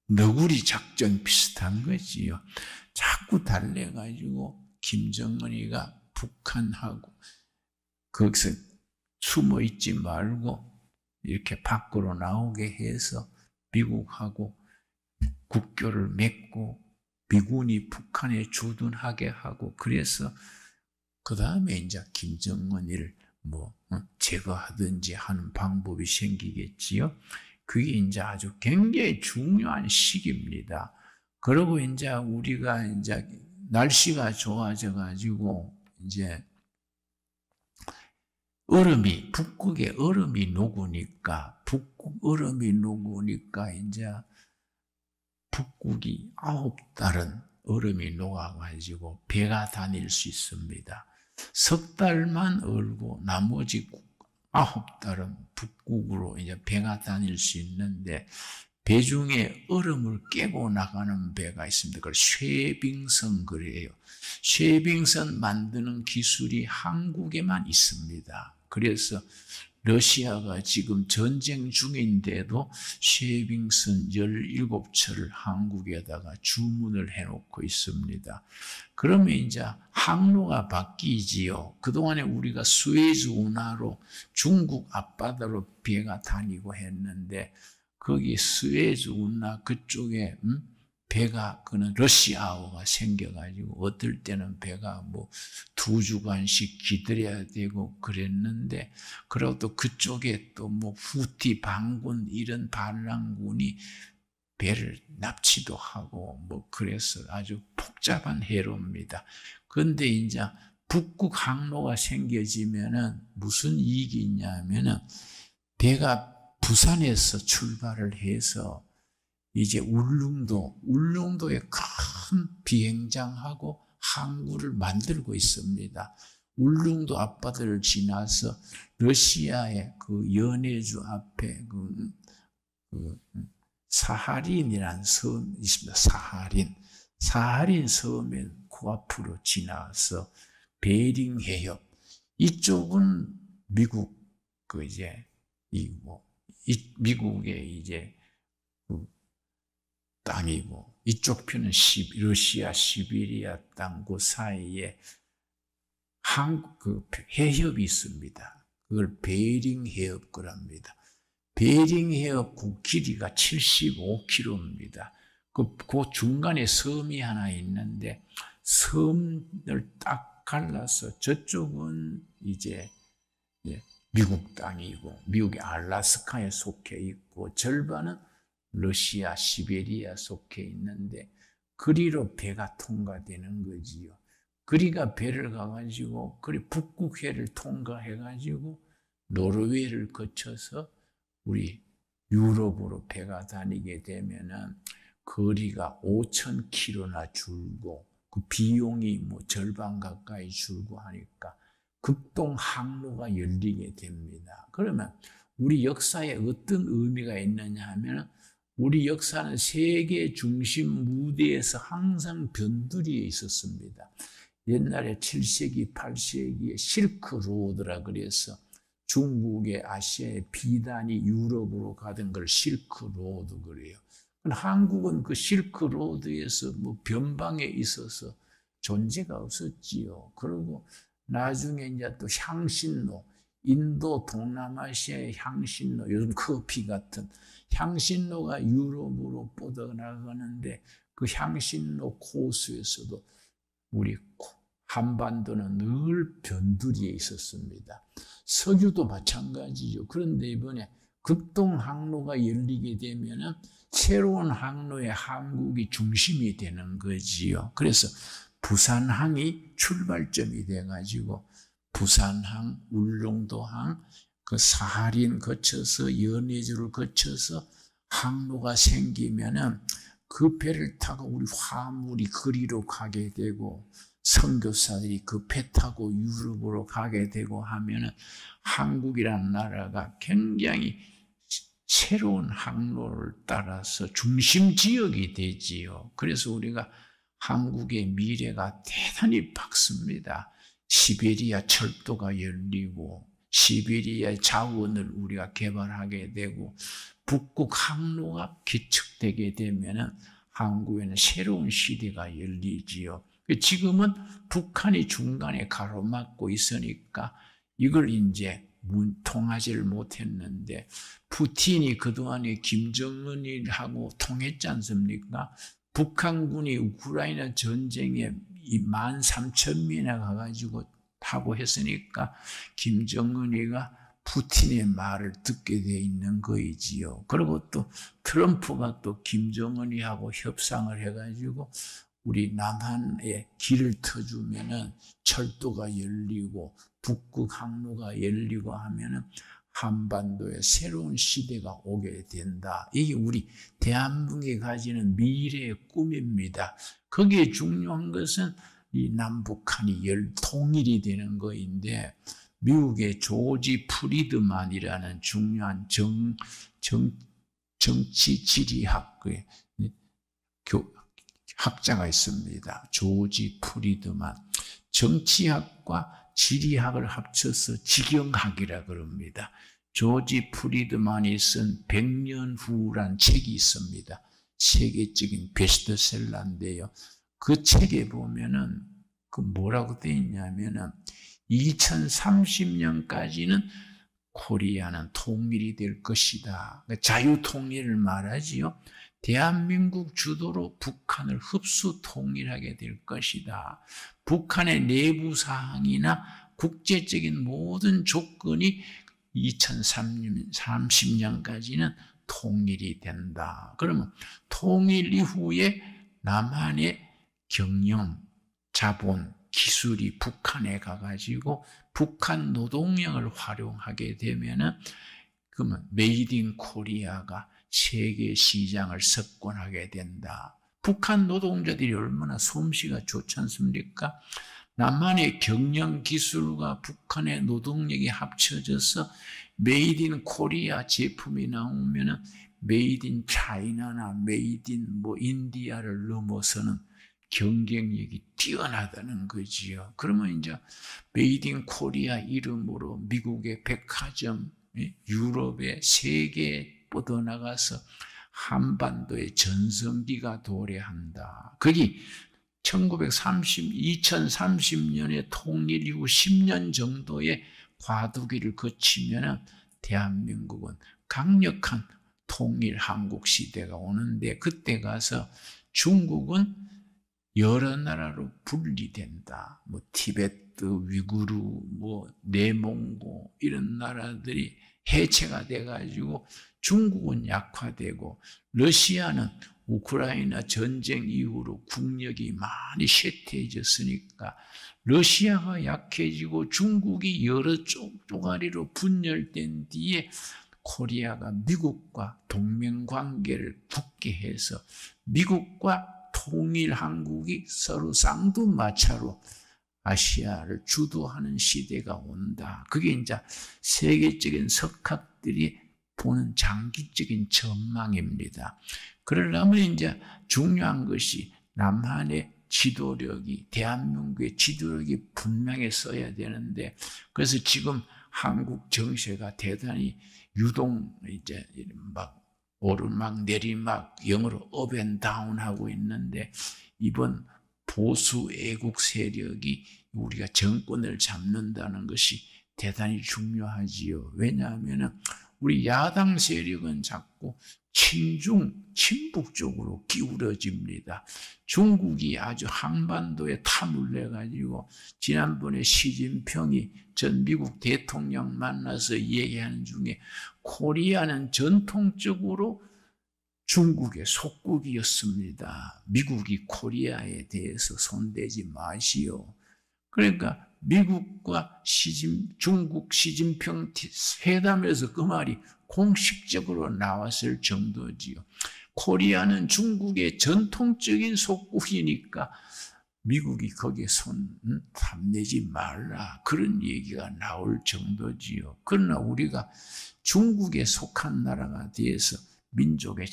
[SPEAKER 1] 너구리 작전 비슷한 거지요. 자꾸 달래가지고 김정은이가 북한하고 거기서 숨어 있지 말고 이렇게 밖으로 나오게 해서 미국하고 국교를 맺고 미군이 북한에 주둔하게 하고 그래서 그 다음에 이제 김정은이를 제거하든지 하는 방법이 생기겠지요. 그게 이제 아주 굉장히 중요한 시기입니다. 그리고 이제 우리가 이제 날씨가 좋아져 가지고 이제 북극에 얼음이 녹으니까 이제 북극이 9달은 얼음이 녹아가지고 배가 다닐 수 있습니다. 석 달만 얼고 나머지 9달은 북극으로 이제 배가 다닐 수 있는데 배 중에 얼음을 깨고 나가는 배가 있습니다. 그걸 쉐빙선 그래요. 쉐빙선 만드는 기술이 한국에만 있습니다. 그래서 러시아가 지금 전쟁 중인데도 쉐빙선 17척을 한국에다가 주문을 해놓고 있습니다. 그러면 이제 항로가 바뀌지요. 그동안에 우리가 수에즈 운하로 중국 앞바다로 배가 다니고 했는데 거기 스웨즈 운하 그쪽에 배가 그는 러시아어가 생겨가지고 어떨 때는 배가 2주간씩 기다려야 되고 그랬는데 그리고 또 그쪽에 또 후티 반군 이런 반란군이 배를 납치도 하고 그래서 아주 복잡한 해로입니다. 그런데 이제 북극 항로가 생겨지면은 무슨 이익이 있냐면은 배가 부산에서 출발을 해서 이제 울릉도에 큰 비행장하고 항구를 만들고 있습니다. 울릉도 앞바다를 지나서 러시아의 그 연해주 앞에 그 사하린이라는 섬이 있습니다. 사하린 섬의 그 앞으로 지나서 베링 해협 이쪽은 미국 미국의 이제 그 땅이고 이쪽 편은 러시아 시베리아 땅 그 사이에 그 해협이 있습니다. 그걸 베링 해협거랍니다. 베링 해협 길이가 75km입니다. 그 중간에 섬이 하나 있는데 섬을 딱 갈라서 저쪽은 이제 미국 땅이고 미국의 알라스카에 속해 있고 절반은 러시아 시베리아 속해 있는데 그리로 배가 통과되는 거지요. 그리가 배를 가가지고 그리 북극해를 통과해가지고 노르웨이를 거쳐서 우리 유럽으로 배가 다니게 되면은 거리가 5,000km나 줄고 그 비용이 뭐 절반 가까이 줄고 하니까 극동 항로가 열리게 됩니다. 그러면 우리 역사에 어떤 의미가 있느냐 하면 우리 역사는 세계 중심 무대에서 항상 변두리에 있었습니다. 옛날에 7세기, 8세기에 실크로드라 그래서 중국의 아시아의 비단이 유럽으로 가던 걸 실크로드 그래요. 한국은 그 실크로드에서 뭐 변방에 있어서 존재가 없었지요. 그리고 나중에 이제 또 향신로, 인도 동남아시아의 향신로, 요즘 커피 같은 향신로가 유럽으로 뻗어나가는데 그 향신로 코스에서도 우리 한반도는 늘 변두리에 있었습니다. 석유도 마찬가지죠. 그런데 이번에 극동 항로가 열리게 되면은 새로운 항로에 한국이 중심이 되는 거지요. 그래서 부산항이 출발점이 돼가지고 부산항, 울릉도항, 그 사할인 거쳐서 연해주를 거쳐서 항로가 생기면은 그 배를 타고 우리 화물이 거리로 가게 되고 선교사들이 그 배 타고 유럽으로 가게 되고 하면은 한국이라는 나라가 굉장히 새로운 항로를 따라서 중심 지역이 되지요. 그래서 우리가 한국의 미래가 대단히 밝습니다. 시베리아 철도가 열리고 시베리아 자원을 우리가 개발하게 되고 북극 항로가 기축되게 되면은 한국에는 새로운 시대가 열리지요. 지금은 북한이 중간에 가로막고 있으니까 이걸 이제 통하지를 못했는데 푸틴이 그동안에 김정은이하고 통했지 않습니까? 북한군이 우크라이나 전쟁에 13,000명이나 가가지고 하고 했으니까 김정은이가 푸틴의 말을 듣게 돼 있는 거이지요. 그리고 또 트럼프가 또 김정은이하고 협상을 해가지고 우리 남한에 길을 터주면은 철도가 열리고 북극 항로가 열리고 하면은 한반도에 새로운 시대가 오게 된다. 이게 우리 대한민국이 가지는 미래의 꿈입니다. 거기에 중요한 것은 이 남북한이 통일이 되는 거인데 미국의 조지 프리드만이라는 중요한 정치 지리학 학자가 있습니다. 조지 프리드만. 정치학과 지리학을 합쳐서 지경학이라 그럽니다. 조지 프리드만이 쓴 100년 후란 책이 있습니다. 세계적인 베스트셀러인데요. 그 책에 보면은 그 뭐라고 되어 있냐면은 2030년까지는 코리아는 통일이 될 것이다. 자유통일을 말하지요. 대한민국 주도로 북한을 흡수 통일하게 될 것이다. 북한의 내부 사항이나 국제적인 모든 조건이 2030년까지는 통일이 된다. 그러면 통일 이후에 남한의 경영, 자본, 기술이 북한에 가가지고 북한 노동력을 활용하게 되면은 그러면 메이드 인 코리아가 세계 시장을 석권하게 된다. 북한 노동자들이 얼마나 솜씨가 좋지 않습니까? 남한의 경영 기술과 북한의 노동력이 합쳐져서 메이드 인 코리아 제품이 나오면은 메이드 인 차이나나 메이드 인 인디아를 넘어서는 경쟁력이 뛰어나다는 거지요. 그러면 이제 메이드 인 코리아 이름으로 미국의 백화점, 유럽의 세계에 뻗어나가서 한반도의 전성기가 도래한다. 거기 2030년의 통일 이후 10년 정도의 과도기를 거치면 대한민국은 강력한 통일 한국 시대가 오는데, 그때 가서 중국은 여러 나라로 분리된다. 뭐 티베트, 위구르, 뭐 내몽고 이런 나라들이 해체가 돼가지고 중국은 약화되고, 러시아는 우크라이나 전쟁 이후로 국력이 많이 쇠퇴해졌으니까 러시아가 약해지고 중국이 여러 쪼가리로 분열된 뒤에 코리아가 미국과 동맹관계를 굳게 해서 미국과 통일 한국이 서로 쌍두마차로 아시아를 주도하는 시대가 온다. 그게 이제 세계적인 석학들이 보는 장기적인 전망입니다. 그러려면 이제 중요한 것이 남한의 지도력이, 대한민국의 지도력이 분명히 써야 되는데, 그래서 지금 한국 정세가 대단히 유동, 이제 막 오르막 내리막, 영어로 업 앤 다운 하고 있는데, 이번 보수 애국 세력이 우리가 정권을 잡는다는 것이 대단히 중요하지요. 왜냐하면 우리 야당 세력은 자꾸 친북 쪽으로 기울어집니다. 중국이 아주 한반도에 탐을 내가지고 지난번에 시진핑이 전 미국 대통령 만나서 얘기하는 중에 코리아는 전통적으로 중국의 속국이었습니다. 미국이 코리아에 대해서 손대지 마시오. 그러니까 미국과 중국 시진핑 회담에서 그 말이 공식적으로 나왔을 정도지요. 코리아는 중국의 전통적인 속국이니까 미국이 거기에 손 탐내지 말라, 그런 얘기가 나올 정도지요. 그러나 우리가 중국에 속한 나라가 돼서 민족의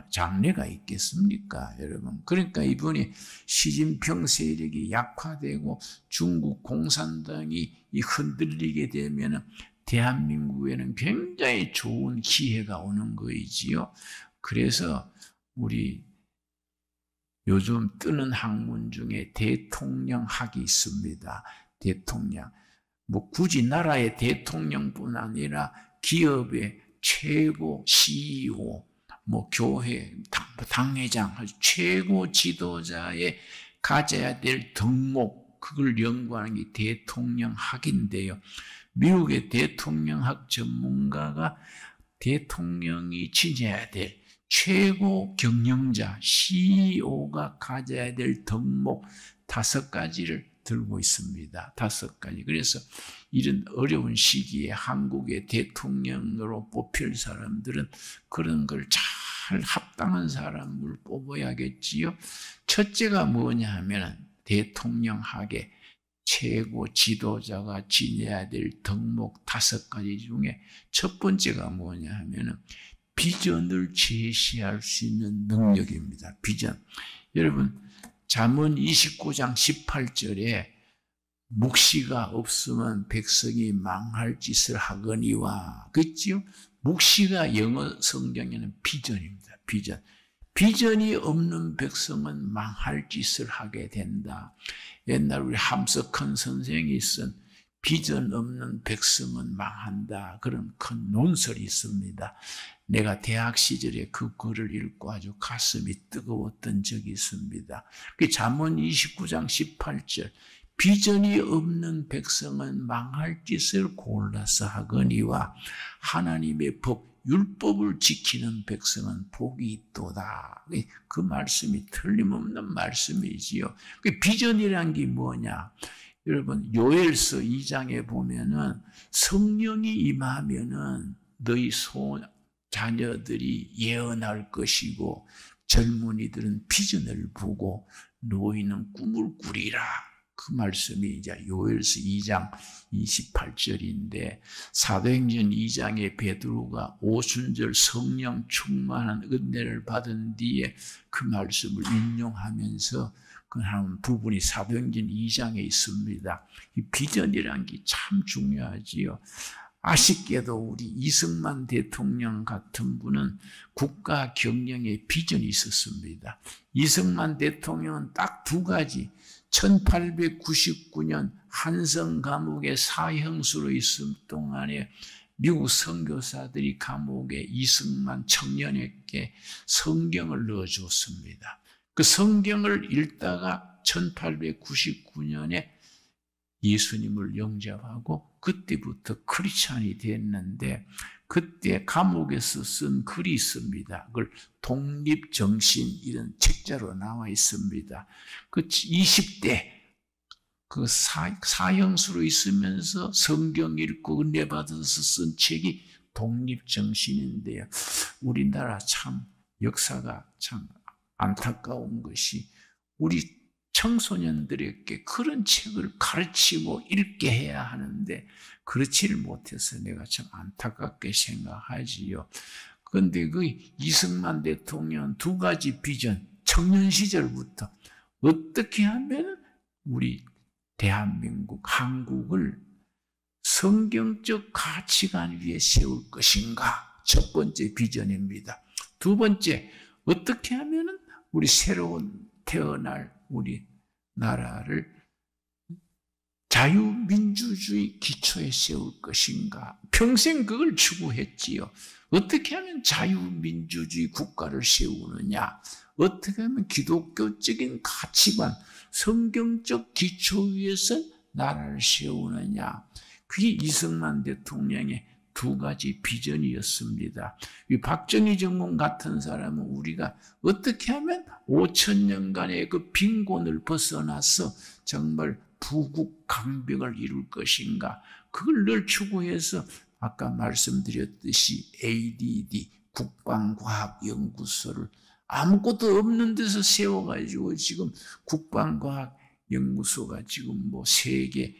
[SPEAKER 1] 장래가 있겠습니까, 여러분? 그러니까 이번에 시진핑 세력이 약화되고 중국 공산당이 흔들리게 되면 대한민국에는 굉장히 좋은 기회가 오는 거이지요. 그래서 우리 요즘 뜨는 학문 중에 대통령학이 있습니다. 대통령. 뭐 굳이 나라의 대통령뿐 아니라 기업의 최고 CEO, 뭐 교회, 당회장, 최고 지도자의 가져야 될 덕목, 그걸 연구하는 게 대통령학인데요. 미국의 대통령학 전문가가 대통령이 지내야 될 최고 경영자, CEO가 가져야 될 덕목 5가지를 들고 있습니다. 5가지. 그래서 이런 어려운 시기에 한국의 대통령으로 뽑힐 사람들은 그런 걸 잘 합당한 사람을 뽑아야겠지요. 첫째가 뭐냐 하면 대통령학의 최고 지도자가 지내야 될 덕목 5가지 중에 첫 번째가 뭐냐 하면 비전을 제시할 수 있는 능력입니다. 비전. 여러분, 잠언 29장 18절에 묵시가 없으면 백성이 망할 짓을 하거니와, 그렇지요? 묵시가 영어 성경에는 비전입니다. 비전. 비전이 없는 백성은 망할 짓을 하게 된다. 옛날 우리 함석헌 선생이 쓴 비전 없는 백성은 망한다, 그런 큰 논설이 있습니다. 내가 대학 시절에 그 글을 읽고 아주 가슴이 뜨거웠던 적이 있습니다. 그 잠언 29장 18절, 비전이 없는 백성은 망할 짓을 골라서 하거니와 하나님의 법, 율법을 지키는 백성은 복이 있도다. 그 말씀이 틀림없는 말씀이지요. 그 비전이란 게 뭐냐? 여러분, 요엘서 2장에 보면은 성령이 임하면은 너희 자녀들이 예언할 것이고 젊은이들은 비전을 보고 노인은 꿈을 꾸리라. 그 말씀이 이제 요엘서 2장 28절인데, 사도행전 2장에 베드로가 오순절 성령 충만한 은혜를 받은 뒤에 그 말씀을 인용하면서 그 한 부분이 사도행전 2장에 있습니다. 이 비전이라는 게 참 중요하지요. 아쉽게도 우리 이승만 대통령 같은 분은 국가 경영에 비전이 있었습니다. 이승만 대통령은 딱 두 가지, 1899년 한성 감옥에 사형수로 있을 동안에 미국 선교사들이 감옥에 이승만 청년에게 성경을 넣어줬습니다. 그 성경을 읽다가 1899년에 예수님을 영접하고 그때부터 크리스찬이 됐는데, 그때 감옥에서 쓴 글이 있습니다. 그걸 독립정신 이런 책자로 나와 있습니다. 그 20대 그 사형수로 있으면서 성경 읽고 은혜 받아서 쓴 책이 독립정신인데요. 우리나라 참 역사가 참 안타까운 것이, 우리 청소년들에게 그런 책을 가르치고 읽게 해야 하는데 그렇지를 못해서 내가 참 안타깝게 생각하지요. 그런데 그 이승만 대통령 두 가지 비전, 청년 시절부터 어떻게 하면 우리 대한민국, 한국을 성경적 가치관 위에 세울 것인가? 첫 번째 비전입니다. 두 번째, 어떻게 하면 우리 새로운 태어날 우리 나라를 자유민주주의 기초에 세울 것인가? 평생 그걸 추구했지요. 어떻게 하면 자유민주주의 국가를 세우느냐? 어떻게 하면 기독교적인 가치관, 성경적 기초 위에서 나라를 세우느냐? 그게 이승만 대통령의 두 가지 비전이었습니다. 이 박정희 정권 같은 사람은 우리가 어떻게 하면 5,000년간의 그 빈곤을 벗어나서 정말 부국 강병을 이룰 것인가? 그걸 늘 추구해서 아까 말씀드렸듯이 ADD 국방과학연구소를 아무것도 없는 데서 세워가지고 지금 국방과학연구소가 지금 뭐 세계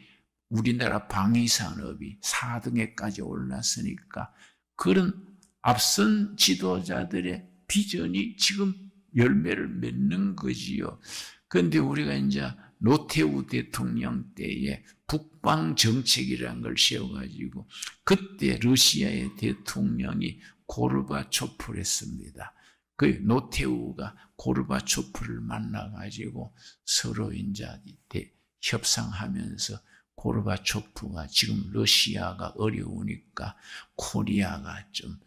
[SPEAKER 1] 우리나라 방위산업이 4등에까지 올랐으니까 그런 앞선 지도자들의 비전이 지금 열매를 맺는 거지요. 그런데 우리가 이제 노태우 대통령 때에 북방정책이라는 걸 세워가지고 그때 러시아의 대통령이 고르바초프를 했습니다. 그 노태우가 고르바초프를 만나가지고 서로 이제 협상하면서 고르바초프가 지금 러시아가 어려우니까 코리아가 좀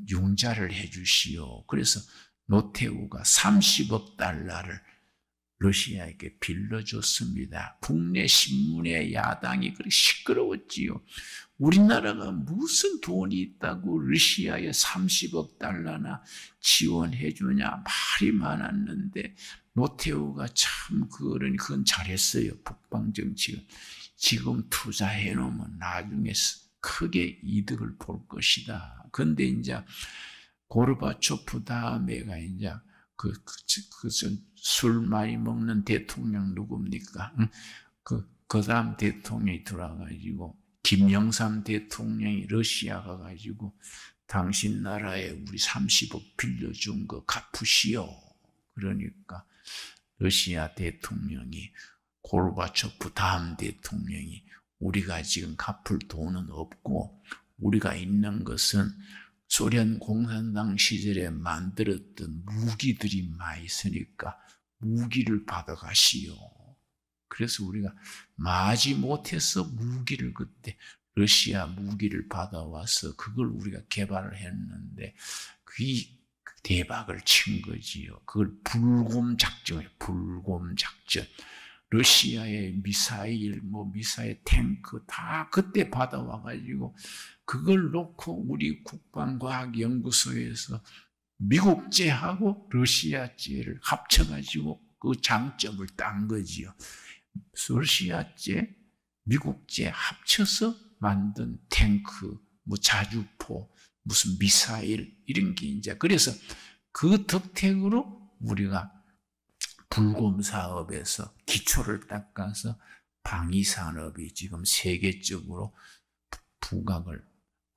[SPEAKER 1] 융자를 해주시오. 그래서 노태우가 30억 달러를 러시아에게 빌려줬습니다. 국내 신문에 야당이 그렇게 시끄러웠지요. 우리나라가 무슨 돈이 있다고 러시아에 30억 달러나 지원해 주냐 말이 많았는데 노태우가 참 그건 잘했어요. 북방정책은. 지금 투자해 놓으면 나중에 크게 이득을 볼 것이다. 그런데 이제 고르바초프 다음에가 이제 술 많이 먹는 대통령 누굽니까? 그 다음 대통령이 들어와가지고 김영삼 대통령이 러시아 가가지고 당신 나라에 우리 30억 빌려준 거 갚으시오. 그러니까 러시아 대통령이 고르바초프 다음 대통령이 우리가 지금 갚을 돈은 없고 우리가 있는 것은 소련 공산당 시절에 만들었던 무기들이 많이 있으니까 무기를 받아가시오. 그래서 우리가 마지 못해서 무기를 그때 러시아 무기를 받아와서 그걸 우리가 개발을 했는데 그게 대박을 친 거지요. 그걸 불곰작전이에요. 불곰작전. 러시아의 미사일, 미사일 탱크 다 그때 받아와가지고 그걸 놓고 우리 국방과학연구소에서 미국제하고 러시아제를 합쳐가지고 그 장점을 딴 거지요. 러시아제, 미국제 합쳐서 만든 탱크, 자주포, 무슨 미사일 이런 게 이제 그래서 그 덕택으로 우리가 불곰 사업에서 기초를 닦아서 방위 산업이 지금 세계적으로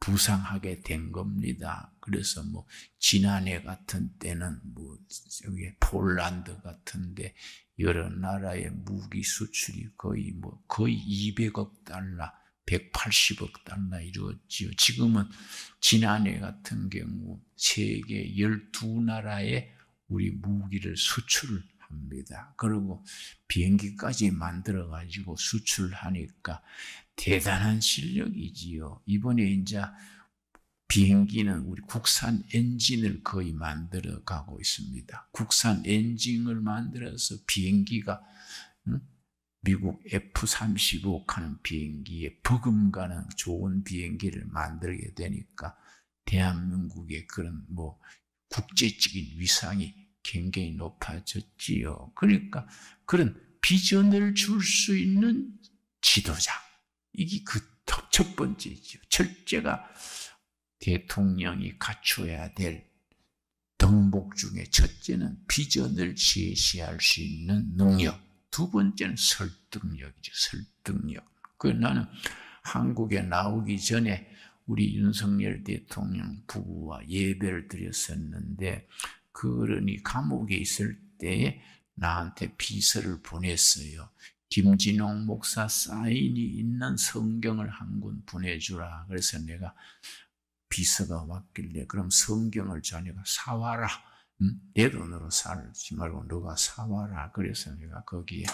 [SPEAKER 1] 부상하게 된 겁니다. 그래서 지난해 같은 때는 여기 폴란드 같은데 여러 나라의 무기 수출이 거의 200억 달러 180억 달러 이루었지요. 지금은 지난해 같은 경우 세계 12나라에 우리 무기를 수출합니다. 그리고 비행기까지 만들어가지고 수출하니까 대단한 실력이지요. 이번에 이제 비행기는 우리 국산 엔진을 거의 만들어 가고 있습니다. 국산 엔진을 만들어서 비행기가 미국 F-35 하는 비행기에 버금가는 좋은 비행기를 만들게 되니까 대한민국의 그런 국제적인 위상이 굉장히 높아졌지요. 그러니까 그런 비전을 줄 수 있는 지도자, 이게 그 첫 번째죠. 첫째가 대통령이 갖춰야 될 덕목 중에 첫째는 비전을 제시할 수 있는 능력, 두 번째는 설득력이죠. 설득력. 나는 한국에 나오기 전에 우리 윤석열 대통령 부부와 예배를 드렸었는데 그러니 감옥에 있을 때에 나한테 비서를 보냈어요. 김진홍 목사 사인이 있는 성경을 한 권 보내주라. 그래서 내가 비서가 왔길래 그럼 성경을 자네가 사와라. 내 돈으로 살지 말고 너가 사와라. 그래서 내가 거기에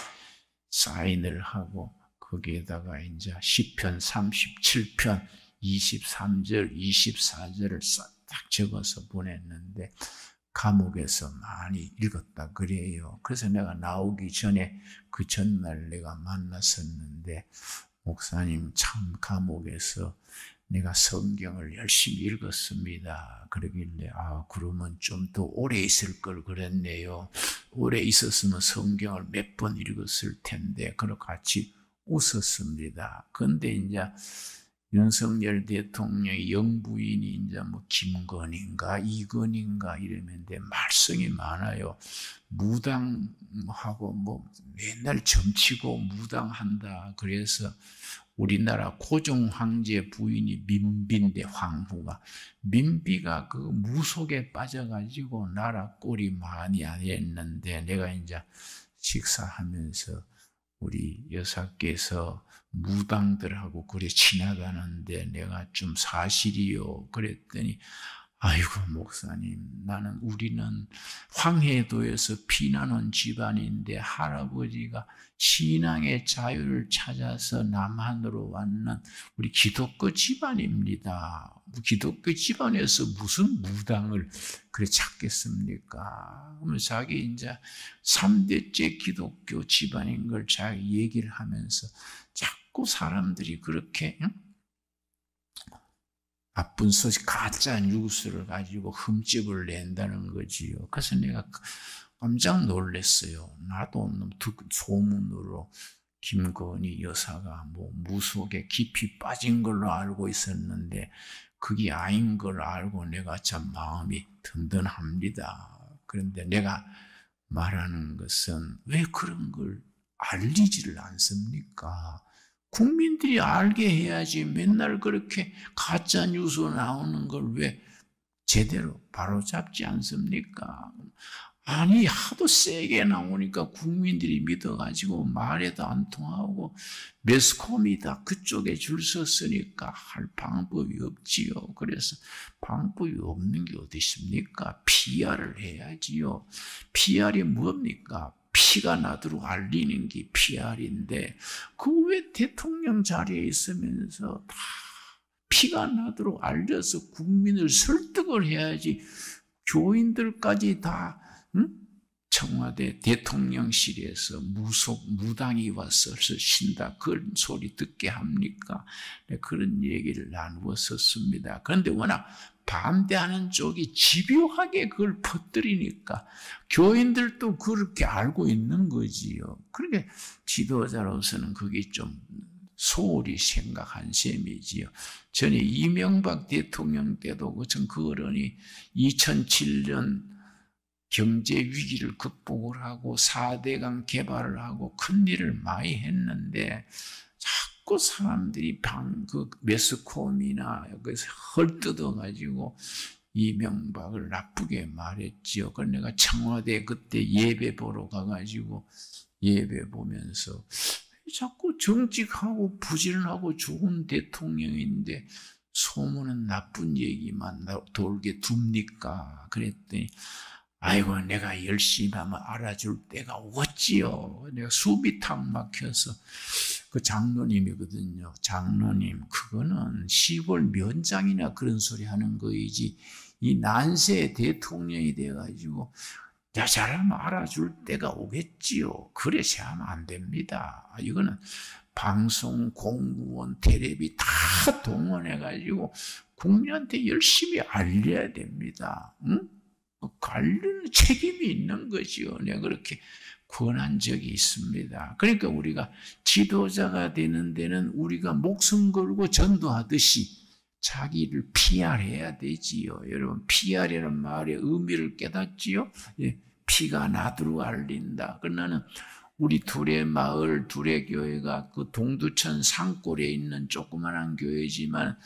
[SPEAKER 1] 사인을 하고 거기에다가 이제 시편 37편 23절, 24절을 딱 적어서 보냈는데 감옥에서 많이 읽었다 그래요. 그래서 내가 나오기 전에 그 전날 내가 만났었는데 목사님 참 감옥에서 내가 성경을 열심히 읽었습니다. 그러길래 그러면 좀 더 오래 있을 걸 그랬네요. 오래 있었으면 성경을 몇 번 읽었을 텐데 그러 같이 웃었습니다. 그런데 이제 윤석열 대통령의 영부인이 이제 김건희인가 이건희인가 이러는데 말썽이 많아요. 무당하고 맨날 점치고 무당한다. 그래서 우리나라 고종 황제 부인이 민비인데 황후가 민비가 그 무속에 빠져가지고 나라 꼴이 많이 안 했는데 내가 이제 식사하면서 우리 여사께서 무당들하고 그래 지나가는데 내가 좀 사실이요 그랬더니 아이고 목사님 우리는 황해도에서 피나는 집안인데 할아버지가 신앙의 자유를 찾아서 남한으로 왔는 우리 기독교 집안입니다. 기독교 집안에서 무슨 무당을 그래 찾겠습니까? 그러면 자기 이제 3대째 기독교 집안인 걸 자기 얘기를 하면서 자꾸 사람들이 그렇게 나쁜 소식, 가짜 뉴스를 가지고 흠집을 낸다는 거지요. 그래서 내가 깜짝 놀랐어요. 나도 소문으로 김건희 여사가 무속에 깊이 빠진 걸로 알고 있었는데 그게 아닌 걸 알고 내가 참 마음이 든든합니다. 그런데 내가 말하는 것은 왜 그런 걸 알리지를 않습니까? 국민들이 알게 해야지 맨날 그렇게 가짜 뉴스 나오는 걸 왜 제대로 바로잡지 않습니까? 아니 하도 세게 나오니까 국민들이 믿어가지고 말해도 안 통하고 매스컴이 다 그쪽에 줄 섰으니까 할 방법이 없지요. 그래서 방법이 없는 게 어디 있습니까? PR을 해야지요. PR이 뭡니까? 피가 나도록 알리는 게 PR인데 그 왜 대통령 자리에 있으면서 다 피가 나도록 알려서 국민을 설득을 해야지 교인들까지 다 청와대 대통령실에서 무당이 와서 신다 그런 소리 듣게 합니까? 그런 얘기를 나누었었습니다. 그런데 워낙 반대하는 쪽이 집요하게 그걸 퍼뜨리니까 교인들도 그렇게 알고 있는 거지요. 그러니까 지도자로서는 그게 좀 소홀히 생각한 셈이지요. 전에 이명박 대통령 때도 그 어른이 2007년 경제 위기를 극복을 하고 4대강 개발을 하고 큰 일을 많이 했는데 자꾸 사람들이 매스컴이나 여기서 헐뜯어가지고 이명박을 나쁘게 말했지요. 그래서 내가 청와대 그때 예배 보러 가가지고 예배 보면서 자꾸 정직하고 부지런하고 좋은 대통령인데 소문은 나쁜 얘기만 돌게 둡니까? 그랬더니 아이고 내가 열심히 하면 알아줄 때가 오겠지요. 내가 수비 탁 막혀서 그 장로님이거든요. 장로님 그거는 시골 면장이나 그런 소리 하는 거이지 이 난세 대통령이 돼가지고 야 잘하면 알아줄 때가 오겠지요. 그래서 하면 안 됩니다. 이거는 방송, 공무원, 텔레비 다 동원해가지고 국민한테 열심히 알려야 됩니다. 응? 관리는 책임이 있는 거죠. 내가 그렇게 권한 적이 있습니다. 그러니까 우리가 지도자가 되는 데는 우리가 목숨 걸고 전도하듯이 자기를 PR해야 되지요. 여러분 PR이라는 말의 의미를 깨닫지요? 예, 피가 나두루 알린다. 나는 우리 둘의 마을, 둘의 교회가 그 동두천 산골에 있는 조그마한 교회지만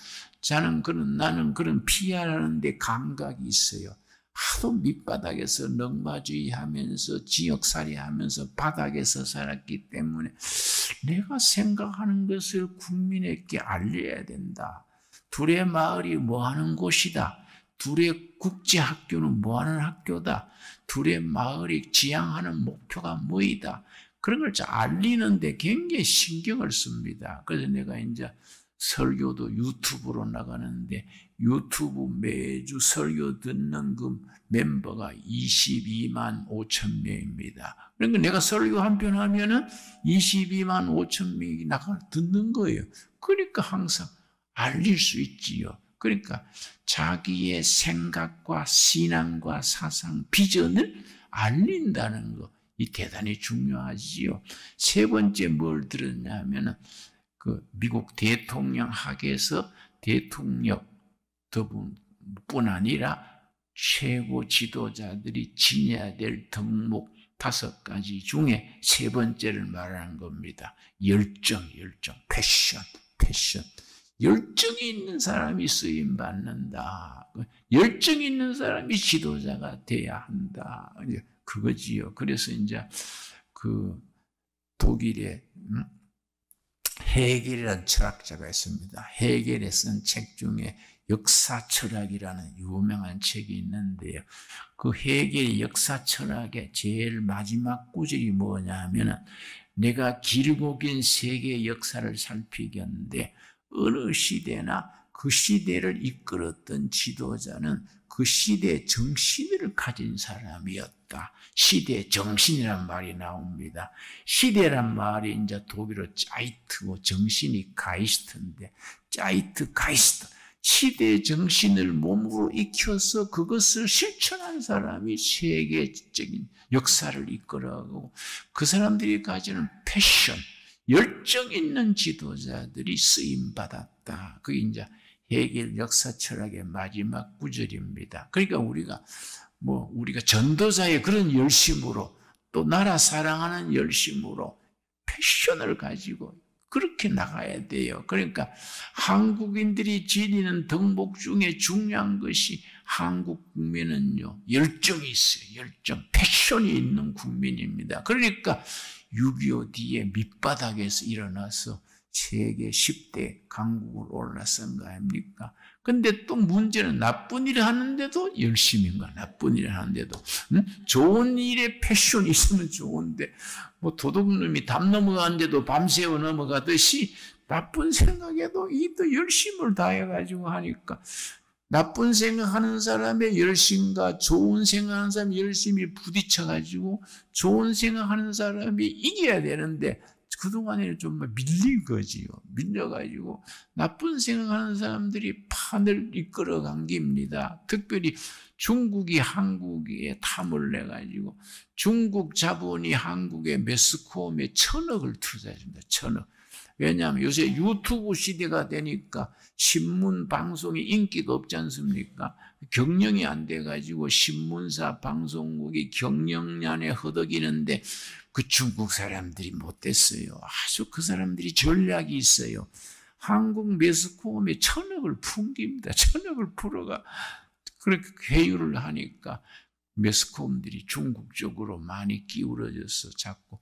[SPEAKER 1] 나는 그런 PR하는 데 감각이 있어요. 하도 밑바닥에서 넉마주의 하면서 지역살이 하면서 바닥에서 살았기 때문에 내가 생각하는 것을 국민에게 알려야 된다. 둘의 마을이 뭐하는 곳이다. 둘의 국제학교는 뭐하는 학교다. 둘의 마을이 지향하는 목표가 뭐이다. 그런 걸 알리는데 굉장히 신경을 씁니다. 그래서 내가 이제 설교도 유튜브로 나가는데 유튜브 매주 설교 듣는 그 멤버가 22만 5천 명입니다. 그러니까 내가 설교 한 편 하면은 22만 5천 명이 나가 듣는 거예요. 그러니까 항상 알릴 수 있지요. 그러니까 자기의 생각과 신앙과 사상, 비전을 알린다는 거, 이 대단히 중요하지요. 세 번째 뭘 들었냐면은 그 미국 대통령 학에서 대통령 뿐 아니라 최고 지도자들이 지녀야 될 덕목 5가지 중에 세 번째를 말하는 겁니다. 열정, 패션. 열정이 있는 사람이 쓰임 받는다. 열정이 있는 사람이 지도자가 돼야 한다. 그거지요. 그래서 이제 그 독일의 헤겔이라는 철학자가 있습니다. 헤겔이 쓴 책 중에 역사 철학이라는 유명한 책이 있는데요. 그 헤겔의 역사 철학의 제일 마지막 구절이 뭐냐면은 내가 길고 긴 세계의 역사를 살피겠는데 어느 시대나 그 시대를 이끌었던 지도자는 그 시대의 정신을 가진 사람이었다. 시대의 정신이란 말이 나옵니다. 시대란 말이 이제 독일어 짜이트고 정신이 가이스트인데 짜이트 가이스트 시대의 정신을 몸으로 익혀서 그것을 실천한 사람이 세계적인 역사를 이끌어가고 그 사람들이 가지는 패션, 열정 있는 지도자들이 쓰임받았다. 그게 이제 헤겔 역사 철학의 마지막 구절입니다. 그러니까 우리가 전도자의 그런 열심으로 또 나라 사랑하는 열심으로 패션을 가지고 그렇게 나가야 돼요. 그러니까 한국인들이 지니는 덕목 중에 중요한 것이 한국 국민은요, 열정이 있어요. 열정, 패션이 있는 국민입니다. 그러니까 6.25 뒤에 밑바닥에서 일어나서 세계 10대 강국을 올라선 거 아닙니까? 근데 또 문제는 나쁜 일을 하는데도 열심인 거야. 나쁜 일을 하는데도. 좋은 일에 패션이 있으면 좋은데, 도둑놈이 담 넘어가는데도 밤새워 넘어가듯이 나쁜 생각에도 이도 열심을 다해가지고 하니까 나쁜 생각하는 사람의 열심과 좋은 생각하는 사람이 열심히 부딪혀가지고 좋은 생각하는 사람이 이겨야 되는데 그동안에는 좀 밀린 거지요. 밀려가지고 나쁜 생각하는 사람들이 판을 이끌어간 겁니다. 특별히 중국이 한국에 탐을 내가지고 중국 자본이 한국의 매스컴에 1,000억을 투자해줍니다. 1,000억. 왜냐하면 요새 유튜브 시대가 되니까 신문, 방송이 인기가 없지 않습니까? 경영이 안 돼가지고 신문사, 방송국이 경영난에 허덕이는데 그 중국 사람들이 못됐어요. 아주 그 사람들이 전략이 있어요. 한국 매스컴에 1,000억을 풍깁니다. 1,000억을 풀어가 그렇게 회유를 하니까 매스컴들이 중국 쪽으로 많이 기울어져서 자꾸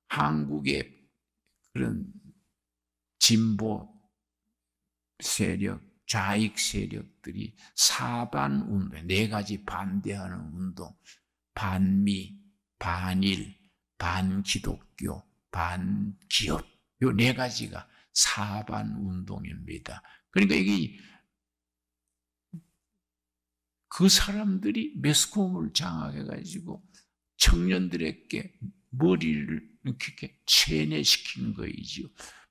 [SPEAKER 1] 한국의 그런 진보 세력, 좌익 세력들이 사반 운동, 네 가지 반대하는 운동, 반미, 반일, 반기독교, 반기업, 요 네 가지가 사반 운동입니다. 그러니까 이게 그 사람들이 매스컴을 장악해가지고 청년들에게 머리를 이렇게 체내시키는 거이죠.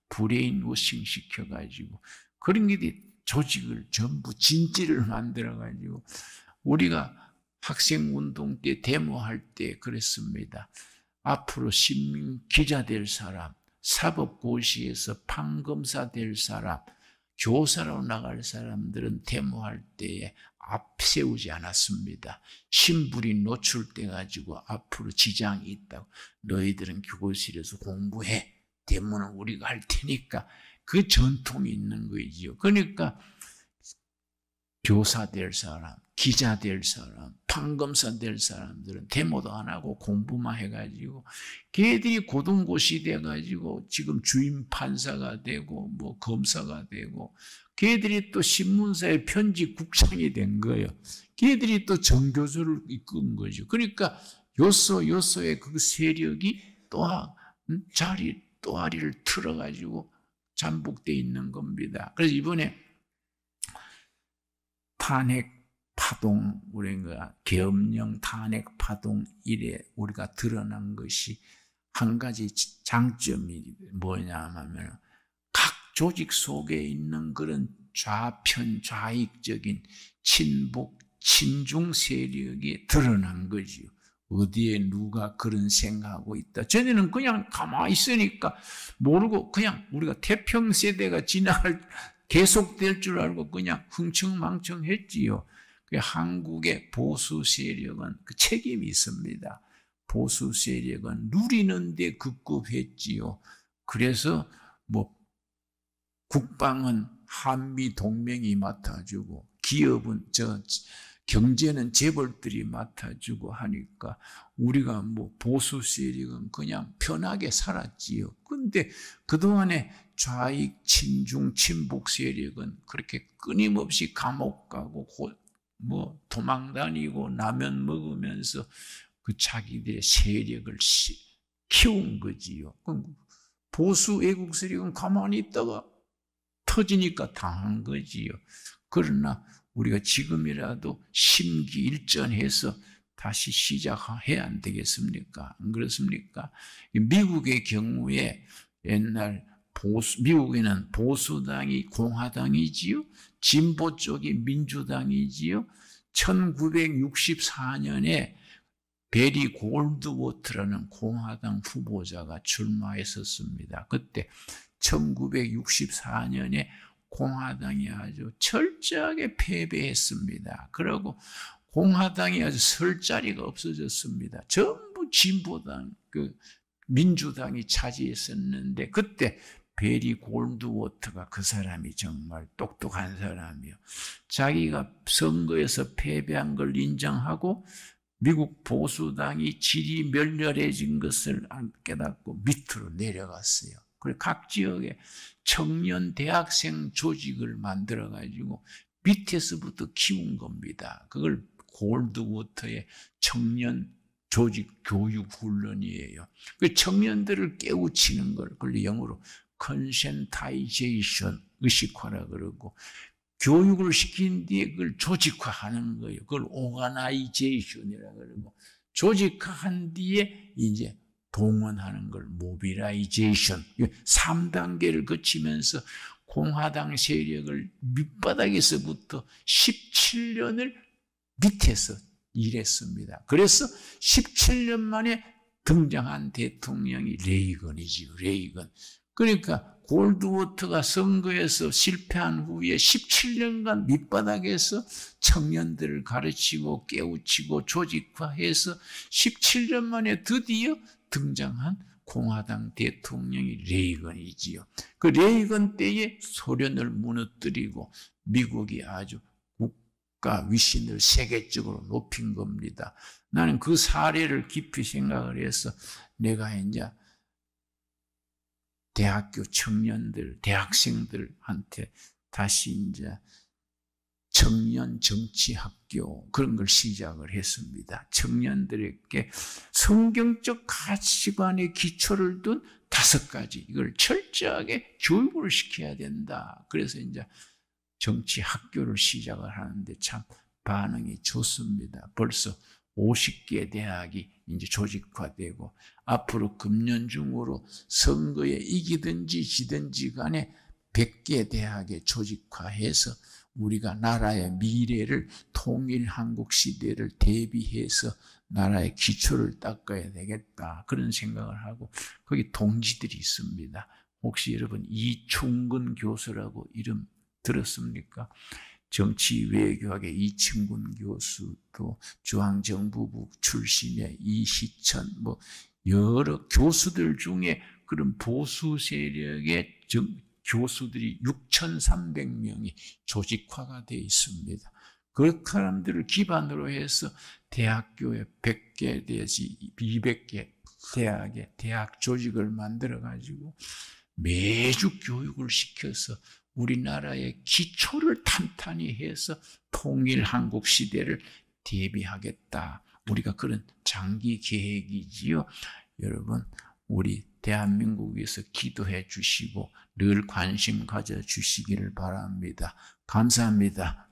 [SPEAKER 1] 브레인 워싱 시켜가지고 그런 게 조직을 전부 진지를 만들어가지고 우리가 학생운동 때 데모할 때 그랬습니다. 앞으로 신문 기자 될 사람, 사법고시에서 판검사 될 사람, 교사로 나갈 사람들은 데모할 때에 앞 세우지 않았습니다. 신분이 노출돼 가지고 앞으로 지장이 있다고. 너희들은 교실에서 공부해. 데모는 우리가 할 테니까. 그 전통이 있는 거이지요. 그러니까 교사 될 사람, 기자 될 사람, 판검사 될 사람들은 데모도 안 하고 공부만 해가지고 걔들이 고등고시 돼가지고 지금 주임 판사가 되고 뭐 검사가 되고 걔들이 또 신문사의 편집국장이 된 거예요. 걔들이 또 정교조를 이끈 거죠. 그러니까 요소의 그 세력이 또아리를 틀어가지고 잠복되어 있는 겁니다. 그래서 이번에 탄핵 파동, 우리가 계엄령 탄핵 파동 이래 우리가 드러난 것이 한 가지 장점이 뭐냐 하면 각 조직 속에 있는 그런 좌편, 좌익적인 친북, 친중 세력이 드러난 거지요. 어디에 누가 그런 생각하고 있다. 전에는 그냥 가만히 있으니까 모르고 그냥 우리가 태평세대가 계속될 줄 알고 그냥 흥청망청했지요. 한국의 보수 세력은 그 책임이 있습니다. 보수 세력은 누리는 데 급급했지요. 그래서 뭐 국방은 한미 동맹이 맡아주고 기업은 경제는 재벌들이 맡아주고 하니까 우리가 뭐 보수 세력은 그냥 편하게 살았지요. 근데 그동안에 좌익, 친중, 친북 세력은 그렇게 끊임없이 감옥 가고 뭐 도망 다니고 라면 먹으면서 그 자기들의 세력을 키운 거지요. 보수 애국 세력은 가만히 있다가 터지니까 당한 거지요. 그러나 우리가 지금이라도 심기일전해서 다시 시작해야 안 되겠습니까? 안 그렇습니까? 미국의 경우에 옛날 미국에는 보수당이 공화당이지요. 진보 쪽이 민주당이지요. 1964년에 베리 골드워터라는 공화당 후보자가 출마했었습니다. 그때 1964년에 공화당이 아주 철저하게 패배했습니다. 그리고 공화당이 아주 설 자리가 없어졌습니다. 전부 진보당, 민주당이 차지했었는데 그때 베리 골드워터가 그 사람이 정말 똑똑한 사람이요. 자기가 선거에서 패배한 걸 인정하고 미국 보수당이 질이 멸렬해진 것을 깨닫고 밑으로 내려갔어요. 그리고 각 지역에 청년 대학생 조직을 만들어가지고 밑에서부터 키운 겁니다. 그걸 골드워터의 청년 조직 교육 훈련이에요. 그 청년들을 깨우치는 걸 그걸 영어로 컨센타이제이션, 의식화라 그러고 교육을 시킨 뒤에 그걸 조직화하는 거예요. 그걸 오가나이제이션이라 그러고 조직화한 뒤에 이제 동원하는 걸 모빌라이제이션 3단계를 거치면서 공화당 세력을 밑바닥에서부터 17년을 밑에서 일했습니다. 그래서 17년 만에 등장한 대통령이 레이건이지요. 레이건. 그러니까 골드워터가 선거에서 실패한 후에 17년간 밑바닥에서 청년들을 가르치고 깨우치고 조직화해서 17년 만에 드디어 등장한 공화당 대통령이 레이건이지요. 그 레이건 때에 소련을 무너뜨리고 미국이 아주 국가 위신을 세계적으로 높인 겁니다. 나는 그 사례를 깊이 생각을 해서 내가 이제 대학교 청년들, 대학생들한테 다시 이제 청년 정치학교 그런 걸 시작을 했습니다. 청년들에게 성경적 가치관의 기초를 둔 5가지 이걸 철저하게 교육을 시켜야 된다. 그래서 이제 정치학교를 시작을 하는데 참 반응이 좋습니다. 벌써 50개 대학이 이제 조직화되고 앞으로 금년 중으로 선거에 이기든지 지든지 간에 100개 대학에 조직화해서 우리가 나라의 미래를 통일 한국 시대를 대비해서 나라의 기초를 닦아야 되겠다. 그런 생각을 하고 거기 동지들이 있습니다. 혹시 여러분 이충근 교수라고 이름 들었습니까? 정치 외교학의 이충근 교수도 중앙정부부 출신의 이희천 여러 교수들 중에 그런 보수 세력의 교수들이 6,300명이 조직화가 되어 있습니다. 그 사람들을 기반으로 해서 대학교에 100개 내지 200개 대학에 대학 조직을 만들어 가지고 매주 교육을 시켜서 우리나라의 기초를 탄탄히 해서 통일 한국 시대를 대비하겠다. 우리가 그런 장기 계획이지요. 여러분, 우리 대한민국 위해서 기도해 주시고 늘 관심 가져 주시기를 바랍니다. 감사합니다.